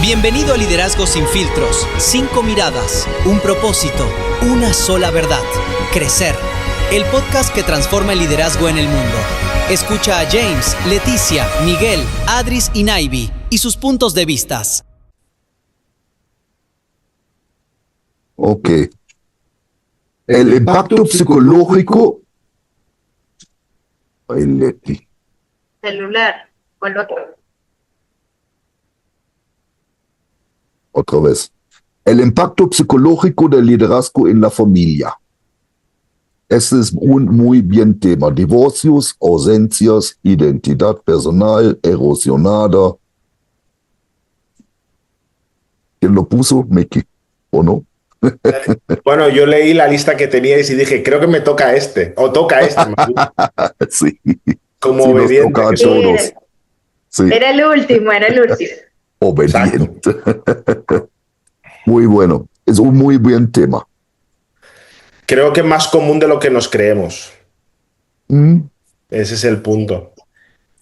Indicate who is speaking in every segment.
Speaker 1: Bienvenido a Liderazgo sin filtros, 5 miradas, un propósito, una sola verdad, crecer. El podcast que transforma el liderazgo en el mundo. Escucha a James, Leticia, Miguel, Adris y Naivi y sus puntos de vistas.
Speaker 2: Ok. El impacto psicológico. Ay, Leti.
Speaker 3: Celular o el otro.
Speaker 2: Otra vez. El impacto psicológico del liderazgo en la familia. Ese es un muy bien tema. Divorcios, ausencias, identidad personal, erosionada. ¿Quién lo puso? Mickey, ¿o no?
Speaker 4: Bueno, yo leí la lista que teníais y dije, creo que me toca este, o toca este.
Speaker 2: Sí.
Speaker 4: Como
Speaker 2: Sí,
Speaker 4: obediente.
Speaker 2: nos toca a
Speaker 4: Que soy.
Speaker 2: todos. Sí.
Speaker 3: Era el último.
Speaker 2: Obediente. Muy bueno. Es un muy buen tema.
Speaker 4: Creo que es más común de lo que nos creemos. Ese es el punto.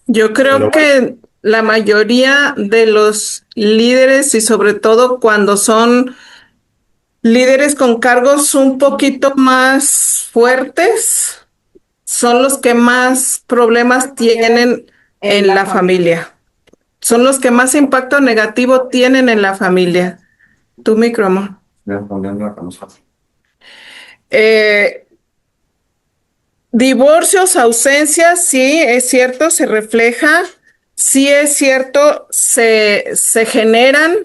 Speaker 5: Yo creo que la mayoría de los líderes, y sobre todo cuando son líderes con cargos un poquito más fuertes, son los que más problemas tienen en la familia. Son los que más impacto negativo tienen en la familia. Tu micro, amor. Divorcios, ausencias, sí, es cierto, se refleja, sí es cierto, se generan,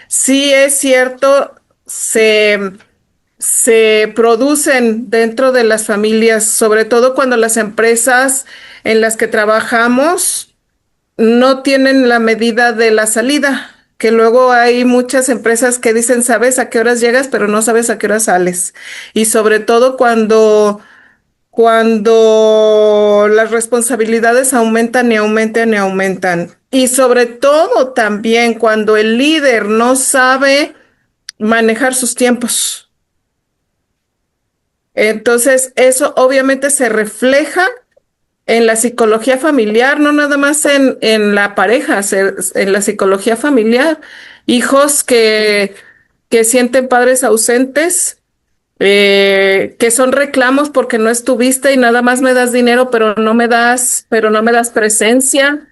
Speaker 5: sí es cierto, se producen dentro de las familias, sobre todo cuando las empresas en las que trabajamos no tienen la medida de la salida, que luego hay muchas empresas que dicen, sabes a qué horas llegas, pero no sabes a qué horas sales. Y sobre todo cuando las responsabilidades aumentan y aumentan y aumentan. Y sobre todo también cuando el líder no sabe manejar sus tiempos. Entonces, eso obviamente se refleja en la psicología familiar, no nada más en la pareja, en la psicología familiar. Hijos que sienten padres ausentes, que son reclamos porque no estuviste y nada más me das dinero, pero no me das presencia.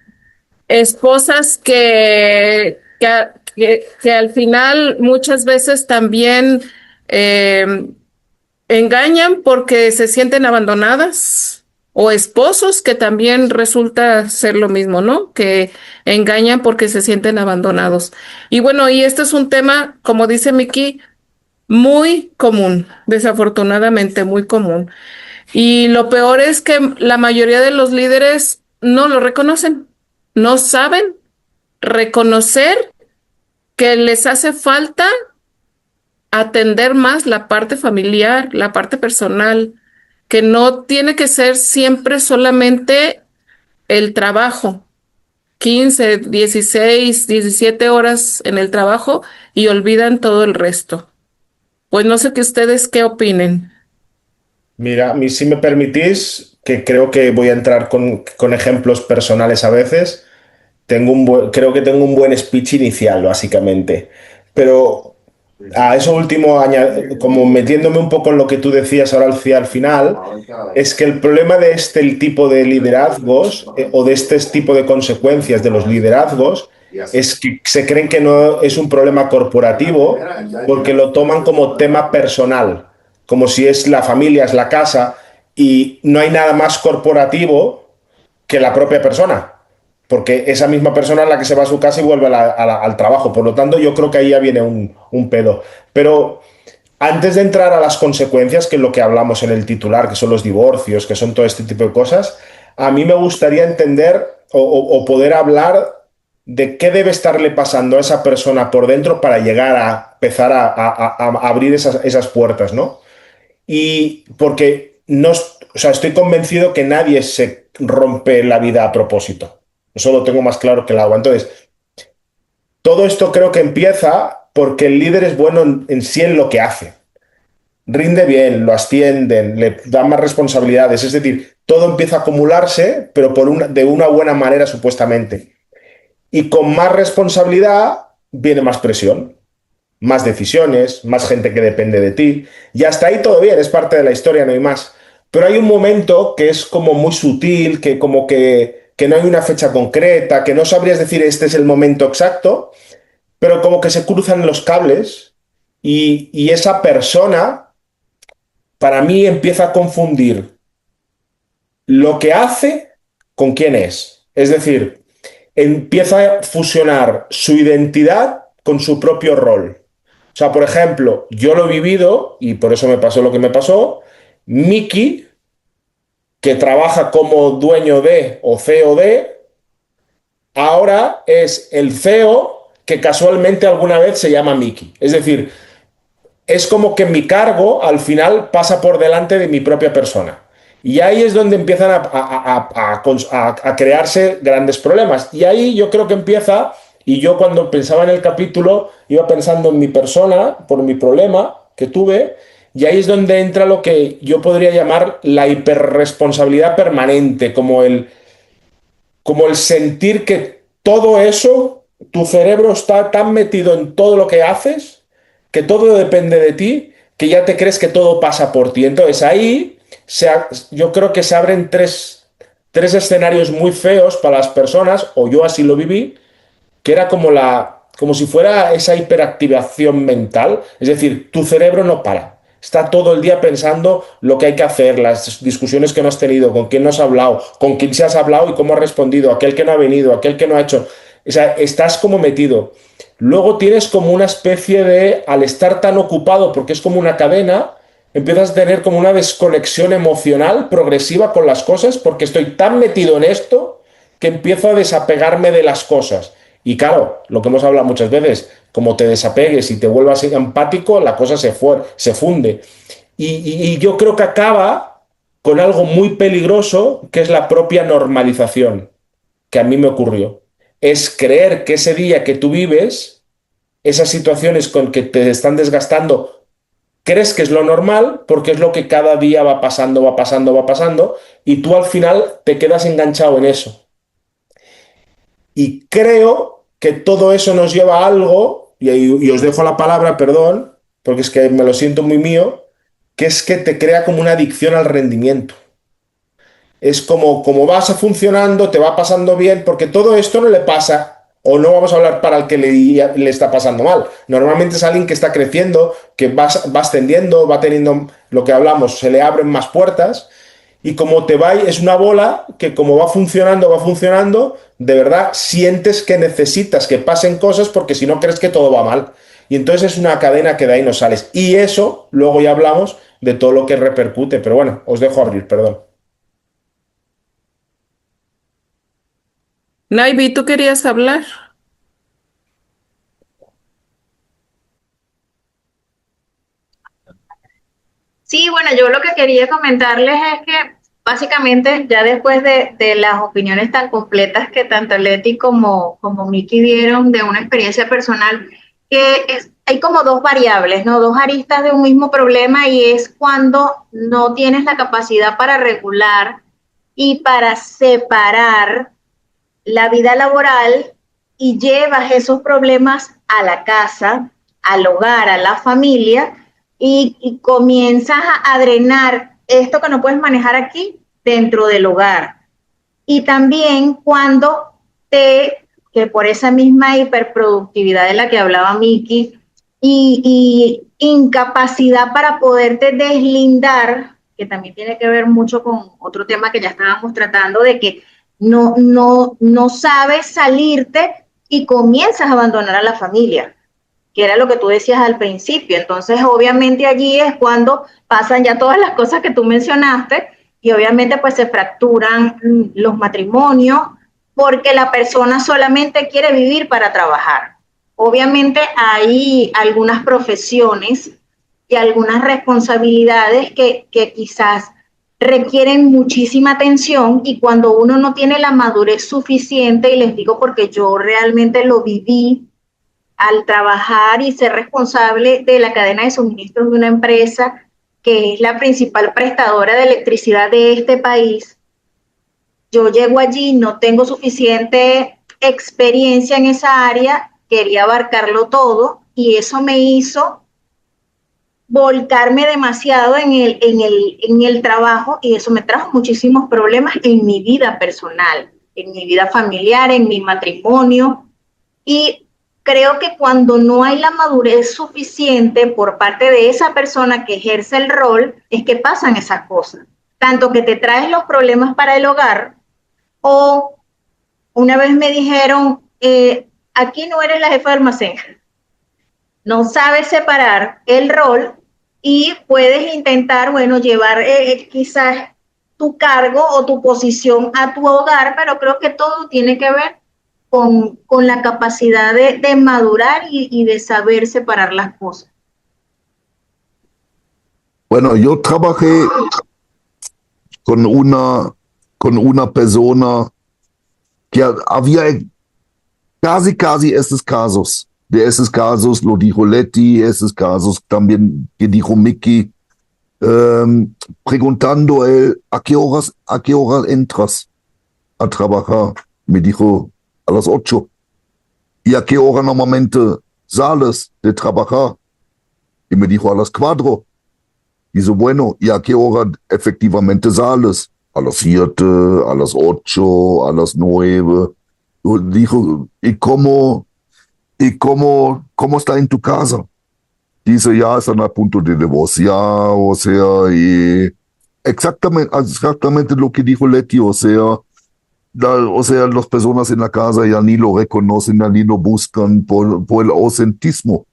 Speaker 5: Esposas que al final muchas veces también engañan porque se sienten abandonadas. O esposos que también resulta ser lo mismo, ¿no? Que engañan porque se sienten abandonados. Y bueno, y este es un tema, como dice Miki, muy común, desafortunadamente muy común. Y lo peor es que la mayoría de los líderes no lo reconocen, no saben reconocer que les hace falta atender más la parte familiar, la parte personal, que no tiene que ser siempre solamente el trabajo, 15, 16, 17 horas en el trabajo y olvidan todo el resto. Pues no sé qué opinen.
Speaker 4: Mira, si me permitís, que creo que voy a entrar con ejemplos personales a veces, creo que tengo un buen speech inicial, básicamente. Pero a eso último, como metiéndome un poco en lo que tú decías ahora al final, es que el problema de el tipo de liderazgos o de este tipo de consecuencias de los liderazgos es que se creen que no es un problema corporativo porque lo toman como tema personal, como si es la familia, es la casa, y no hay nada más corporativo que la propia persona. Porque esa misma persona es la que se va a su casa y vuelve al trabajo. Por lo tanto, yo creo que ahí ya viene un pedo. Pero antes de entrar a las consecuencias, que es lo que hablamos en el titular, que son los divorcios, que son todo este tipo de cosas, a mí me gustaría entender o poder hablar de qué debe estarle pasando a esa persona por dentro para llegar a empezar a abrir esas puertas, ¿no? Y porque estoy convencido que nadie se rompe la vida a propósito. Eso lo tengo más claro que el agua. Entonces, todo esto creo que empieza porque el líder es bueno en sí en lo que hace. Rinde bien, lo ascienden, le dan más responsabilidades. Es decir, todo empieza a acumularse, pero de una buena manera supuestamente. Y con más responsabilidad viene más presión, más decisiones, más gente que depende de ti. Y hasta ahí todo bien, es parte de la historia, no hay más. Pero hay un momento que es como muy sutil, que como que no hay una fecha concreta, que no sabrías decir este es el momento exacto, pero como que se cruzan los cables y esa persona, para mí, empieza a confundir lo que hace con quién es. Es decir, empieza a fusionar su identidad con su propio rol. O sea, por ejemplo, yo lo he vivido y por eso me pasó lo que me pasó. Mickey, que trabaja como dueño de o CEO de, ahora es el CEO que casualmente alguna vez se llama Mickey. Es decir, es como que mi cargo al final pasa por delante de mi propia persona. Y ahí es donde empiezan a crearse grandes problemas. Y ahí yo creo que empieza, y yo cuando pensaba en el capítulo iba pensando en mi persona por mi problema que tuve, y ahí es donde entra lo que yo podría llamar la hiperresponsabilidad permanente, como el sentir que todo eso, tu cerebro está tan metido en todo lo que haces, que todo depende de ti, que ya te crees que todo pasa por ti. Entonces ahí yo creo que se abren tres escenarios muy feos para las personas, o yo así lo viví, que era como si fuera esa hiperactivación mental. Es decir, tu cerebro no para. Está todo el día pensando lo que hay que hacer, las discusiones que no has tenido, con quién no has hablado, con quién se has hablado y cómo ha respondido, aquel que no ha venido, aquel que no ha hecho. O sea, estás como metido. Luego tienes como una especie de, al estar tan ocupado, porque es como una cadena, empiezas a tener como una desconexión emocional progresiva con las cosas, porque estoy tan metido en esto que empiezo a desapegarme de las cosas. Y claro, lo que hemos hablado muchas veces, como te desapegues y te vuelvas empático, la cosa se funde. Y yo creo que acaba con algo muy peligroso, que es la propia normalización, que a mí me ocurrió. Es creer que ese día que tú vives, esas situaciones con que te están desgastando, crees que es lo normal porque es lo que cada día va pasando, va pasando, va pasando, y tú al final te quedas enganchado en eso. Y creo que todo eso nos lleva a algo, y os dejo la palabra, perdón, porque es que me lo siento muy mío, que es que te crea como una adicción al rendimiento. Es como vas funcionando, te va pasando bien, porque todo esto no le pasa, o no vamos a hablar para el que le está pasando mal. Normalmente es alguien que está creciendo, que va ascendiendo, va teniendo lo que hablamos, se le abren más puertas. Y como te va, es una bola que como va funcionando, de verdad sientes que necesitas que pasen cosas porque si no crees que todo va mal. Y entonces es una cadena que de ahí no sales. Y eso, luego ya hablamos de todo lo que repercute. Pero bueno, os dejo abrir, perdón.
Speaker 5: Naivi, ¿tú querías hablar?
Speaker 3: Sí, bueno, yo lo que quería comentarles es que básicamente ya después de las opiniones tan completas que tanto Leti como Miki dieron de una experiencia personal, hay como dos variables, ¿no? Dos aristas de un mismo problema y es cuando no tienes la capacidad para regular y para separar la vida laboral y llevas esos problemas a la casa, al hogar, a la familia y comienzas a drenar esto que no puedes manejar aquí dentro del hogar. Y también cuando que por esa misma hiperproductividad de la que hablaba Miki y incapacidad para poderte deslindar, que también tiene que ver mucho con otro tema que ya estábamos tratando, de que no sabes salirte y comienzas a abandonar a la familia, que era lo que tú decías al principio. Entonces, obviamente allí es cuando pasan ya todas las cosas que tú mencionaste y obviamente pues se fracturan los matrimonios porque la persona solamente quiere vivir para trabajar. Obviamente hay algunas profesiones y algunas responsabilidades que quizás requieren muchísima atención y cuando uno no tiene la madurez suficiente, y les digo porque yo realmente lo viví al trabajar y ser responsable de la cadena de suministros de una empresa que es la principal prestadora de electricidad de este país, yo llego allí, no tengo suficiente experiencia en esa área, quería abarcarlo todo y eso me hizo volcarme demasiado en el trabajo y eso me trajo muchísimos problemas en mi vida personal, en mi vida familiar, en mi matrimonio. Y creo que cuando no hay la madurez suficiente por parte de esa persona que ejerce el rol, es que pasan esas cosas. Tanto que te traes los problemas para el hogar, o una vez me dijeron, aquí no eres la jefa de almacén, no sabes separar el rol y puedes intentar, bueno, llevar quizás tu cargo o tu posición a tu hogar, pero creo que todo tiene que ver con la capacidad de madurar y de saber separar las cosas.
Speaker 2: Bueno, yo trabajé con una persona que había casi estos casos. De esos casos lo dijo Leti, esos casos también que dijo Mickey, preguntando a él, ¿a qué horas entras a trabajar? Me dijo, a las 8. ¿Y a qué hora normalmente sales de trabajar? Y me dijo, a las 4. Dice, bueno, ¿y a qué hora efectivamente sales? A las 7, a las 8, a las 9. Dijo, ¿y cómo está en tu casa? Dice, ya están a punto de divorciar, o sea, y exactamente lo que dijo Leti, o sea, las personas en la casa ya ni lo reconocen, ya ni lo buscan por el ausentismo.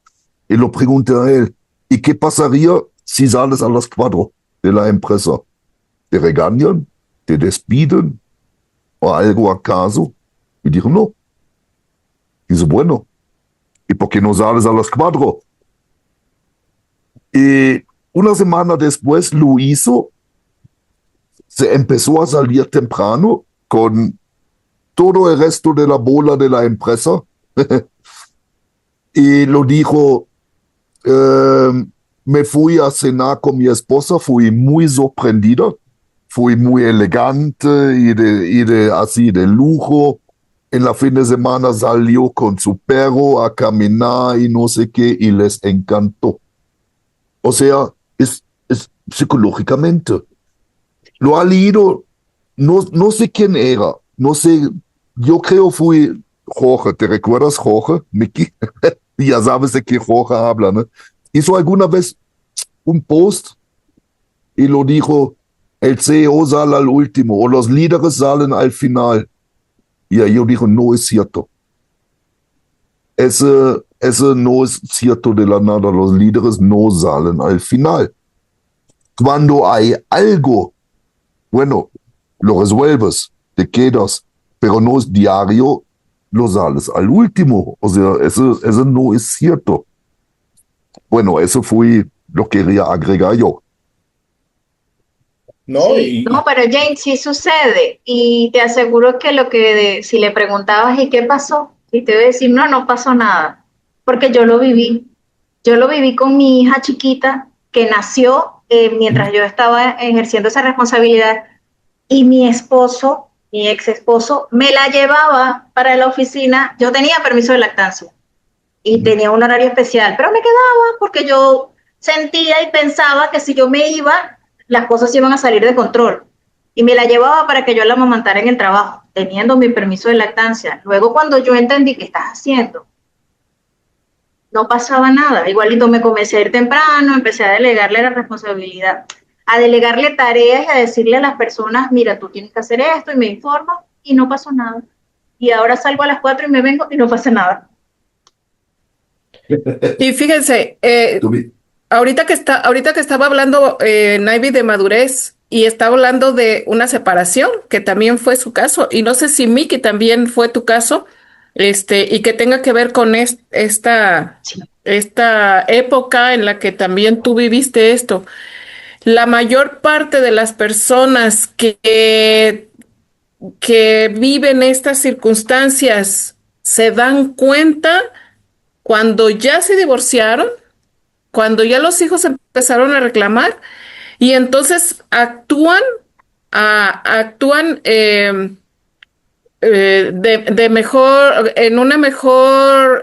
Speaker 2: Y lo pregunté a él, ¿y qué pasaría si sales a las 4 de la empresa? ¿Te regañan? ¿Te despiden? ¿O algo acaso? Y dijo, no. Dice, bueno, ¿y por qué no sales a las 4? Y una semana después lo hizo, se empezó a salir temprano con todo el resto de la bola de la empresa y lo dijo, me fui a cenar con mi esposa, fui muy sorprendida, fui muy elegante así de lujo. En la fin de semana salió con su perro a caminar y no sé qué, y les encantó. O sea, es psicológicamente. Lo ha leído, no sé quién era, no sé, yo creo fue Jorge, ¿te recuerdas Jorge, Mickey? Ya sabes de qué Jorge habla, ¿no? Hizo alguna vez un post y lo dijo, el CEO sale al último o los líderes salen al final. Y yo dijo, no es cierto. Ese no es cierto de la nada, los líderes no salen al final. Cuando hay algo, bueno, lo resuelves, te quedas, pero no es diario, lo sales al último. O sea, eso no es cierto. Bueno, eso fue lo que quería agregar yo.
Speaker 4: No,
Speaker 3: Sí, no, pero James, sí sucede. Y te aseguro que si le preguntabas, ¿y qué pasó? Y te voy a decir, no, no pasó nada. Porque yo lo viví. Yo lo viví con mi hija chiquita que nació mientras yo estaba ejerciendo esa responsabilidad. Y mi esposo, mi ex esposo, me la llevaba para la oficina. Yo tenía permiso de lactancia y tenía un horario especial, pero me quedaba porque yo sentía y pensaba que si yo me iba, las cosas iban a salir de control. Y me la llevaba para que yo la amamantara en el trabajo, teniendo mi permiso de lactancia. Luego, cuando yo entendí qué estás haciendo, no pasaba nada. Igualito me comencé a ir temprano, empecé a delegarle la responsabilidad, a delegarle tareas y a decirle a las personas, mira, tú tienes que hacer esto, y me informo, y no pasó nada. Y ahora salgo a las 4 y me vengo y no pasa nada.
Speaker 5: Y fíjense, ahorita que estaba hablando Naivi de madurez y estaba hablando de una separación, que también fue su caso, y no sé si Miki también fue tu caso, y que tenga que ver con esta época en la que también tú viviste esto. La mayor parte de las personas que viven estas circunstancias se dan cuenta cuando ya se divorciaron, cuando ya los hijos empezaron a reclamar y entonces actúan de mejor, en una mejor,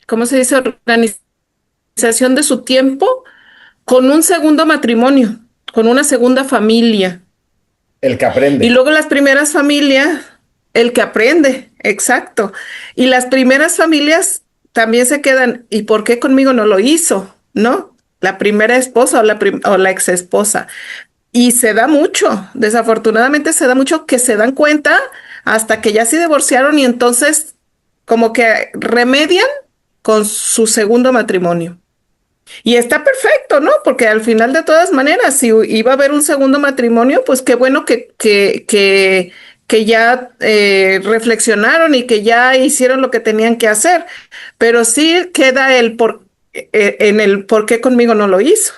Speaker 5: ¿cómo se dice? Organización de su tiempo con un segundo matrimonio, con una segunda familia.
Speaker 4: El que
Speaker 5: Y
Speaker 4: aprende.
Speaker 5: luego las primeras familias, el que aprende, exacto. Y las primeras familias también se quedan, ¿y por qué conmigo no lo hizo? ¿No? La primera esposa o la ex esposa. Y se da mucho, desafortunadamente se da mucho que se dan cuenta hasta que ya se divorciaron y entonces como que remedian con su segundo matrimonio. Y está perfecto, ¿no? Porque al final de todas maneras, si iba a haber un segundo matrimonio, pues qué bueno que ya reflexionaron y que ya hicieron lo que tenían que hacer. Pero sí queda en el por qué conmigo no lo hizo,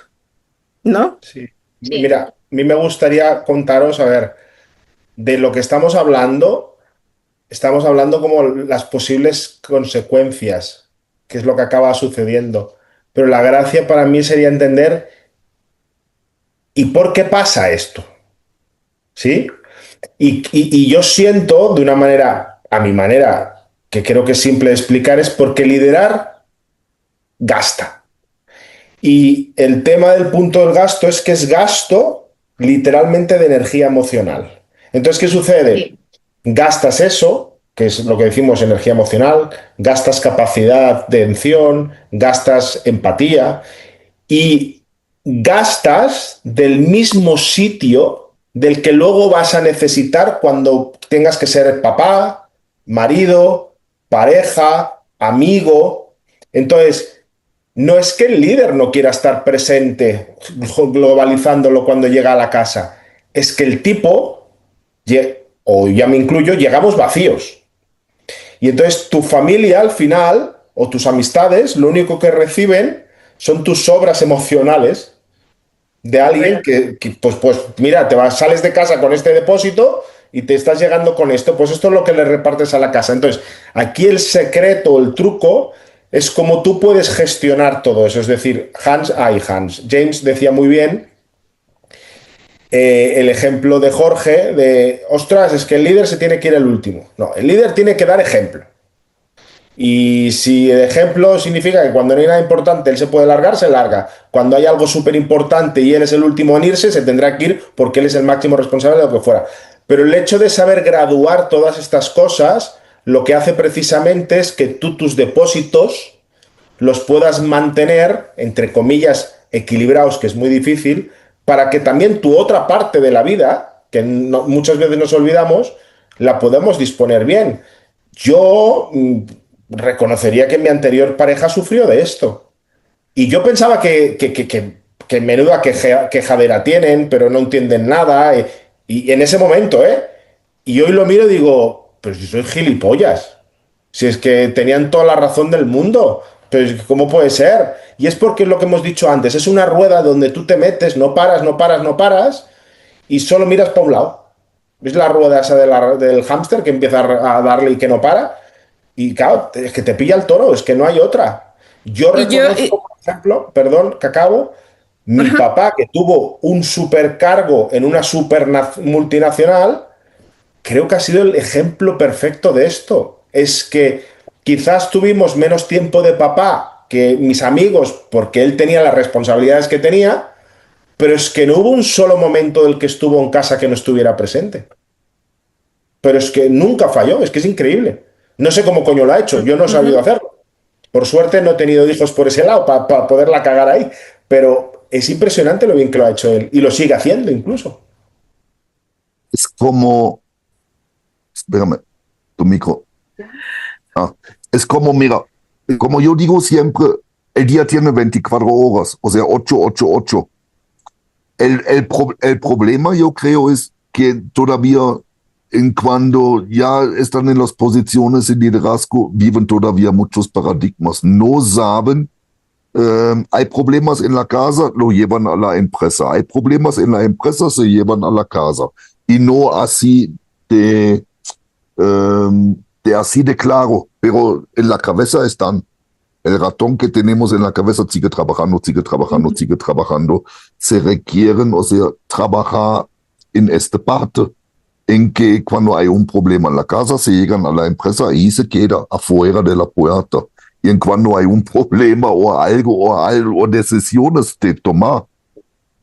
Speaker 5: ¿no?
Speaker 4: Sí.
Speaker 3: Sí,
Speaker 4: Mira, a mí me gustaría contaros, a ver, de lo que estamos hablando como las posibles consecuencias, que es lo que acaba sucediendo. Pero la gracia para mí sería entender, ¿y por qué pasa esto? ¿Sí? Y yo siento de una manera, a mi manera, que creo que es simple de explicar, es porque liderar gasta. Y el tema del punto del gasto es que es gasto literalmente de energía emocional. Entonces, ¿qué sucede?
Speaker 3: sí,
Speaker 4: Gastas eso, que es lo que decimos energía emocional, gastas capacidad de atención, gastas empatía y gastas del mismo sitio del que luego vas a necesitar cuando tengas que ser papá, marido, pareja, amigo. Entonces, no es que el líder no quiera estar presente globalizándolo cuando llega a la casa, es que el tipo, o ya me incluyo, llegamos vacíos. Y entonces tu familia al final, o tus amistades, lo único que reciben son tus sobras emocionales de alguien
Speaker 3: correcto.
Speaker 4: pues mira, sales de casa con este depósito y te estás llegando con esto, pues esto es lo que le repartes a la casa. Entonces, aquí el secreto, el truco, es cómo tú puedes gestionar todo eso. Es decir, James decía muy bien el ejemplo de Jorge de, ostras, es que el líder se tiene que ir el último. No, el líder tiene que dar ejemplo. Y si el ejemplo significa que cuando no hay nada importante él se puede largar, se larga. Cuando hay algo súper importante y él es el último en irse, se tendrá que ir porque él es el máximo responsable de lo que fuera. Pero el hecho de saber graduar todas estas cosas, lo que hace precisamente es que tú tus depósitos los puedas mantener, entre comillas, equilibrados, que es muy difícil, para que también tu otra parte de la vida, que muchas veces nos olvidamos, la podemos disponer bien. Yo reconocería que mi anterior pareja sufrió de esto. Y yo pensaba que menuda quejadera tienen, pero no entienden nada. Y en ese momento, ¿eh? Y hoy lo miro y digo, pero si soy gilipollas. Si es que tenían toda la razón del mundo. Pero ¿cómo puede ser? Y es porque es lo que hemos dicho antes. Es una rueda donde tú te metes, no paras, no paras, no paras, y solo miras para un lado. ¿Ves la rueda esa del hámster que empieza a darle y que no para? Y claro, es que te pilla el toro, es que no hay otra. Yo
Speaker 5: Y yo,
Speaker 4: reconozco, por ejemplo, perdón, que acabo, mi
Speaker 5: ajá.
Speaker 4: papá que tuvo un supercargo en una super multinacional, creo que ha sido el ejemplo perfecto de esto. Es que quizás tuvimos menos tiempo de papá que mis amigos porque él tenía las responsabilidades que tenía, pero es que no hubo un solo momento del que estuvo en casa que no estuviera presente. Pero es que nunca falló, es que es increíble. No sé cómo coño lo ha hecho, yo no he sabido
Speaker 5: Ujú.
Speaker 4: hacerlo. Por suerte no he tenido hijos por ese lado para poderla cagar ahí, pero es impresionante lo bien que lo ha hecho él y lo sigue haciendo incluso.
Speaker 2: Es como, espérame, tu micro. Ah, es como, mira, como yo digo siempre, el día tiene 24 horas, o sea, 8, 8, 8. El problema, yo creo, es que todavía, en cuando ya están en las posiciones de liderazgo, viven todavía muchos paradigmas. No saben, hay problemas en la casa, lo llevan a la empresa. Hay problemas en la empresa, se llevan a la casa. Y no así así de claro, pero en la cabeza están. El ratón que tenemos en la cabeza sigue trabajando, sigue trabajando, sigue trabajando. Se requieren, o sea, trabajar en esta parte. en que cuando hay un problema en la casa, se llegan a la empresa y se queda afuera de la puerta. Y en cuando hay un problema o decisiones de tomar,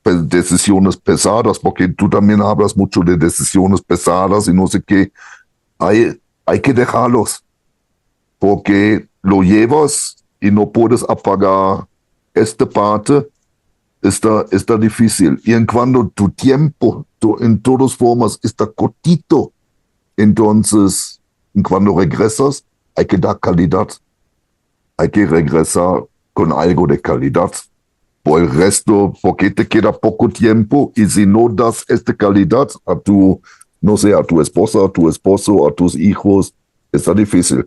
Speaker 2: pues, decisiones pesadas, porque tú también hablas mucho de decisiones pesadas y no sé qué, hay que dejarlos, porque lo llevas y no puedes apagar esta parte. Está difícil. Y en cuando tu tiempo, en todas formas, está cortito, entonces, cuando regresas, hay que dar calidad. Hay que regresar con algo de calidad. Por el resto, porque te queda poco tiempo y si no das esta calidad a tu, no sé, a tu esposa, a tu esposo, a tus hijos, está difícil.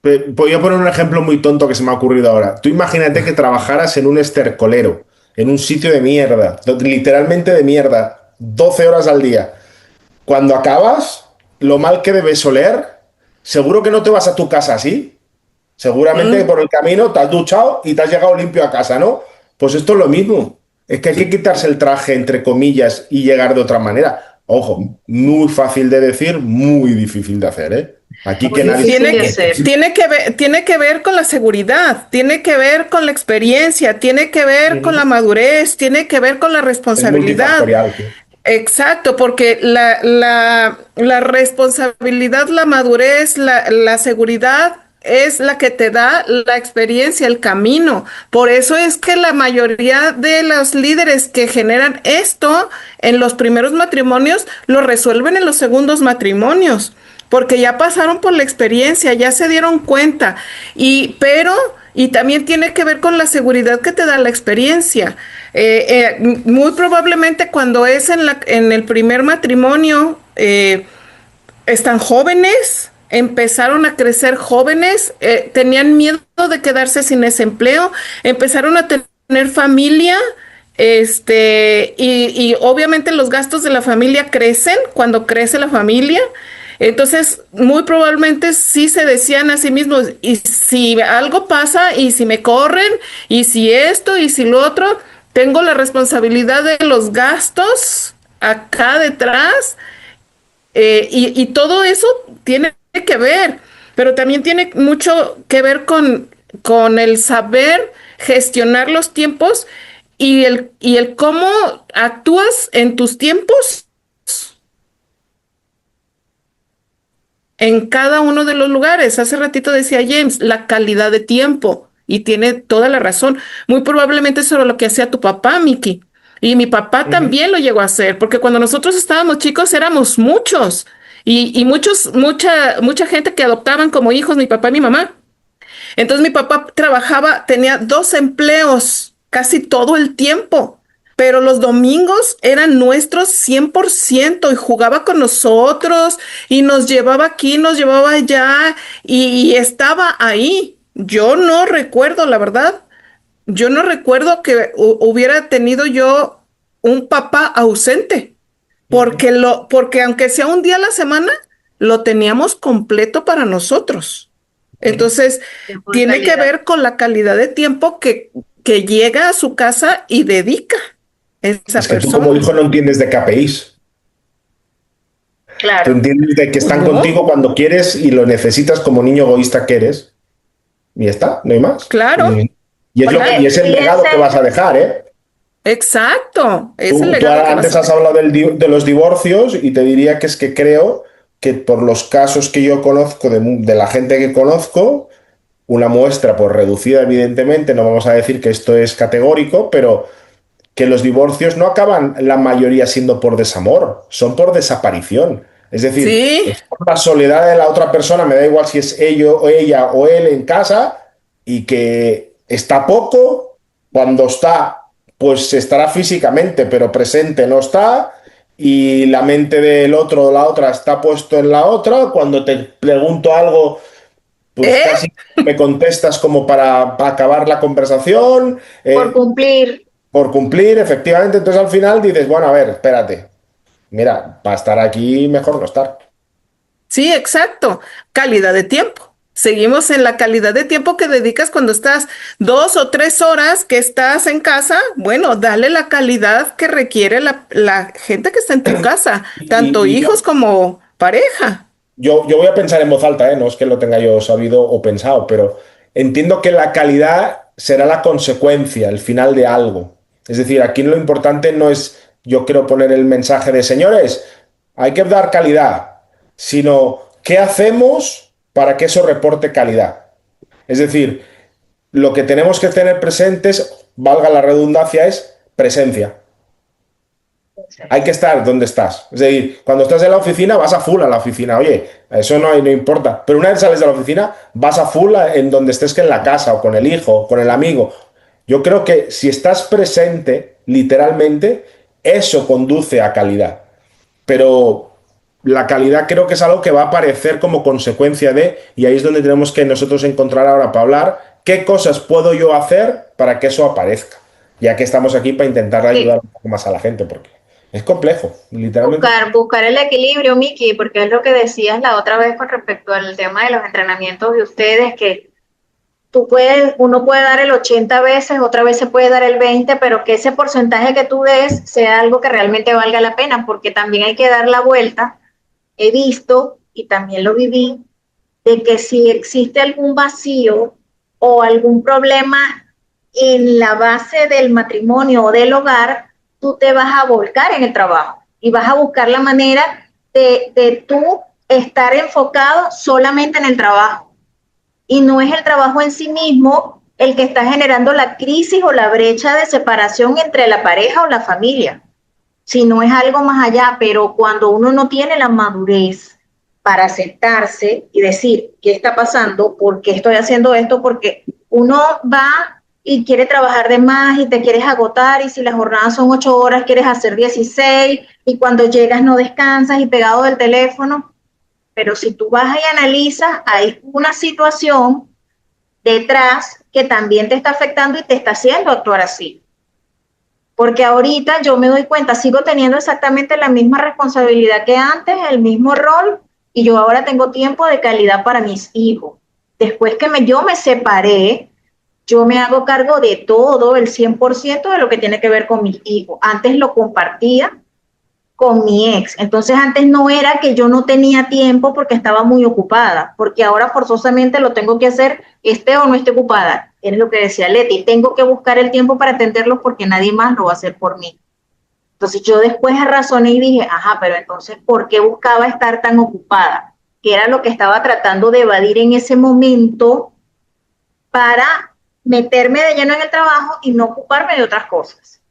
Speaker 4: Voy a poner un ejemplo muy tonto que se me ha ocurrido ahora. Tú imagínate que trabajaras en un estercolero, en un sitio de mierda, literalmente de mierda, 12 horas al día. Cuando acabas, lo mal que debes oler, seguro que no te vas a tu casa así. Seguramente por el camino te has duchado y te has llegado limpio a casa, ¿no? Pues esto es lo mismo. Es que hay que quitarse el traje, entre comillas, y llegar de otra manera. Ojo, muy fácil de decir, muy difícil de hacer, ¿eh? Aquí que nadie...
Speaker 5: Tiene que ver con la seguridad, tiene que ver con la experiencia, tiene que ver con la madurez, tiene que ver con la responsabilidad.
Speaker 4: Sí.
Speaker 5: Exacto, porque la responsabilidad, la madurez, la seguridad es la que te da la experiencia, el camino. Por eso es que la mayoría de los líderes que generan esto en los primeros matrimonios lo resuelven en los segundos matrimonios, porque ya pasaron por la experiencia, ya se dieron cuenta. Y también tiene que ver con la seguridad que te da la experiencia. Muy probablemente cuando es en el primer matrimonio, están jóvenes, empezaron a crecer jóvenes, tenían miedo de quedarse sin ese empleo, empezaron a tener familia, y obviamente los gastos de la familia crecen cuando crece la familia. Entonces, muy probablemente sí se decían a sí mismos, y si algo pasa, y si me corren, y si esto, y si lo otro, tengo la responsabilidad de los gastos acá detrás, y todo eso tiene que ver, pero también tiene mucho que ver con el saber gestionar los tiempos y el cómo actúas en tus tiempos en cada uno de los lugares. Hace ratito decía James, la calidad de tiempo, y tiene toda la razón. Muy probablemente eso era lo que hacía tu papá, Miki. Y mi papá también lo llegó a hacer, porque cuando nosotros estábamos chicos éramos muchos, y mucha gente que adoptaban como hijos mi papá y mi mamá. Entonces mi papá tenía 2 empleos casi todo el tiempo, pero los domingos eran nuestros 100% y jugaba con nosotros y nos llevaba aquí, nos llevaba allá y estaba ahí. Yo no recuerdo, la verdad, yo no recuerdo que hubiera tenido yo un papá ausente, porque aunque sea un día a la semana, lo teníamos completo para nosotros. Entonces, tiene que ver con la calidad de tiempo que llega a su casa y dedica esa
Speaker 4: Es que
Speaker 5: persona.
Speaker 4: tú como hijo no entiendes de KPIs.
Speaker 3: Claro.
Speaker 4: Tú entiendes de que están contigo cuando quieres y lo necesitas como niño egoísta que eres. Y ya está, no hay más.
Speaker 5: Claro.
Speaker 4: Y es el legado que vas a dejar, ¿eh?
Speaker 5: Exacto.
Speaker 4: Tú antes has hablado de los divorcios y te diría que es que creo que por los casos que yo conozco, de la gente que conozco, una muestra pues reducida evidentemente, no vamos a decir que esto es categórico, pero que los divorcios no acaban la mayoría siendo por desamor, son por desaparición. Es decir,
Speaker 5: sí,
Speaker 4: es por la soledad de la otra persona, me da igual si es ello o ella o él en casa, y que está poco, cuando está, pues estará físicamente, pero presente no está, y la mente del otro o la otra está puesto en la otra. Cuando te pregunto algo, pues casi me contestas como para acabar la conversación.
Speaker 3: Por cumplir.
Speaker 4: Por cumplir, efectivamente. Entonces al final dices, bueno, a ver, espérate. Mira, para estar aquí mejor no estar.
Speaker 5: Sí, exacto. Calidad de tiempo. Seguimos en la calidad de tiempo que dedicas cuando estás 2 o 3 horas que estás en casa. Bueno, dale la calidad que requiere la gente que está en tu casa, tanto
Speaker 4: Y
Speaker 5: hijos como pareja.
Speaker 4: yo voy a pensar en voz alta, ¿eh? No es que lo tenga yo sabido o pensado, pero entiendo que la calidad será la consecuencia, el final de algo. Es decir, aquí lo importante no es, yo quiero poner el mensaje de señores, hay que dar calidad, sino qué hacemos para que eso reporte calidad. Es decir, lo que tenemos que tener presentes, valga la redundancia, es presencia. Hay que estar donde estás. Es decir, cuando estás en la oficina, vas a full a la oficina. Oye, eso no importa. Pero una vez sales de la oficina, vas a full en donde estés, que en la casa, o con el hijo, o con el amigo. Yo creo que si estás presente, literalmente, eso conduce a calidad. Pero la calidad creo que es algo que va a aparecer como consecuencia de, y ahí es donde tenemos que nosotros encontrar ahora para hablar, qué cosas puedo yo hacer para que eso aparezca. Ya que estamos aquí para intentar
Speaker 3: Sí.
Speaker 4: ayudar un poco más a la gente, porque es complejo, literalmente.
Speaker 3: Buscar el equilibrio, Miki, porque es lo que decías la otra vez con respecto al tema de los entrenamientos de ustedes, que uno puede dar el 80 veces, otra vez se puede dar el 20, pero que ese porcentaje que tú des sea algo que realmente valga la pena, porque también hay que dar la vuelta. He visto, y también lo viví, de que si existe algún vacío o algún problema en la base del matrimonio o del hogar, tú te vas a volcar en el trabajo y vas a buscar la manera de tú estar enfocado solamente en el trabajo. Y no es el trabajo en sí mismo el que está generando la crisis o la brecha de separación entre la pareja o la familia, sino es algo más allá. Pero cuando uno no tiene la madurez para aceptarse y decir qué está pasando, por qué estoy haciendo esto, porque uno va y quiere trabajar de más y te quieres agotar, y si las jornadas son 8 horas quieres hacer 16, y cuando llegas no descansas y pegado del teléfono. Pero si tú vas y analizas, hay una situación detrás que también te está afectando y te está haciendo actuar así. Porque ahorita yo me doy cuenta, sigo teniendo exactamente la misma responsabilidad que antes, el mismo rol, y yo ahora tengo tiempo de calidad para mis hijos. Después que yo me separé, yo me hago cargo de todo, el 100% de lo que tiene que ver con mis hijos. Antes lo compartía con mi ex. Entonces antes no era que yo no tenía tiempo porque estaba muy ocupada, porque ahora forzosamente lo tengo que hacer, esté o no esté ocupada. Es lo que decía Leti, tengo que buscar el tiempo para atenderlos porque nadie más lo va a hacer por mí. Entonces yo después razoné y dije, ajá, pero entonces, ¿por qué buscaba estar tan ocupada? Que era lo que estaba tratando de evadir en ese momento para meterme de lleno en el trabajo y no ocuparme de otras cosas.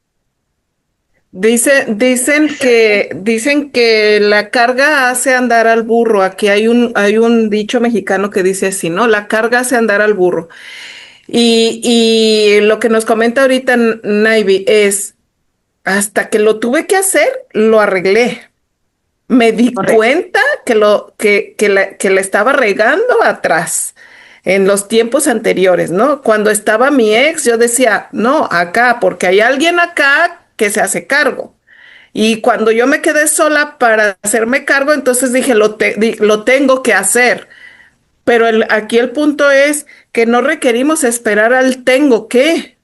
Speaker 5: Dicen que la carga hace andar al burro. Aquí hay un dicho mexicano que dice así, ¿no? La carga hace andar al burro. Y lo que nos comenta ahorita Naivi es, hasta que lo tuve que hacer, lo arreglé. Me di
Speaker 3: Correcto.
Speaker 5: cuenta que la estaba regando atrás, en los tiempos anteriores, ¿no? Cuando estaba mi ex, yo decía, no, acá, porque hay alguien acá que se hace cargo. Y cuando yo me quedé sola para hacerme cargo, entonces dije, lo tengo que hacer. Pero aquí el punto es que no requerimos esperar al tengo que,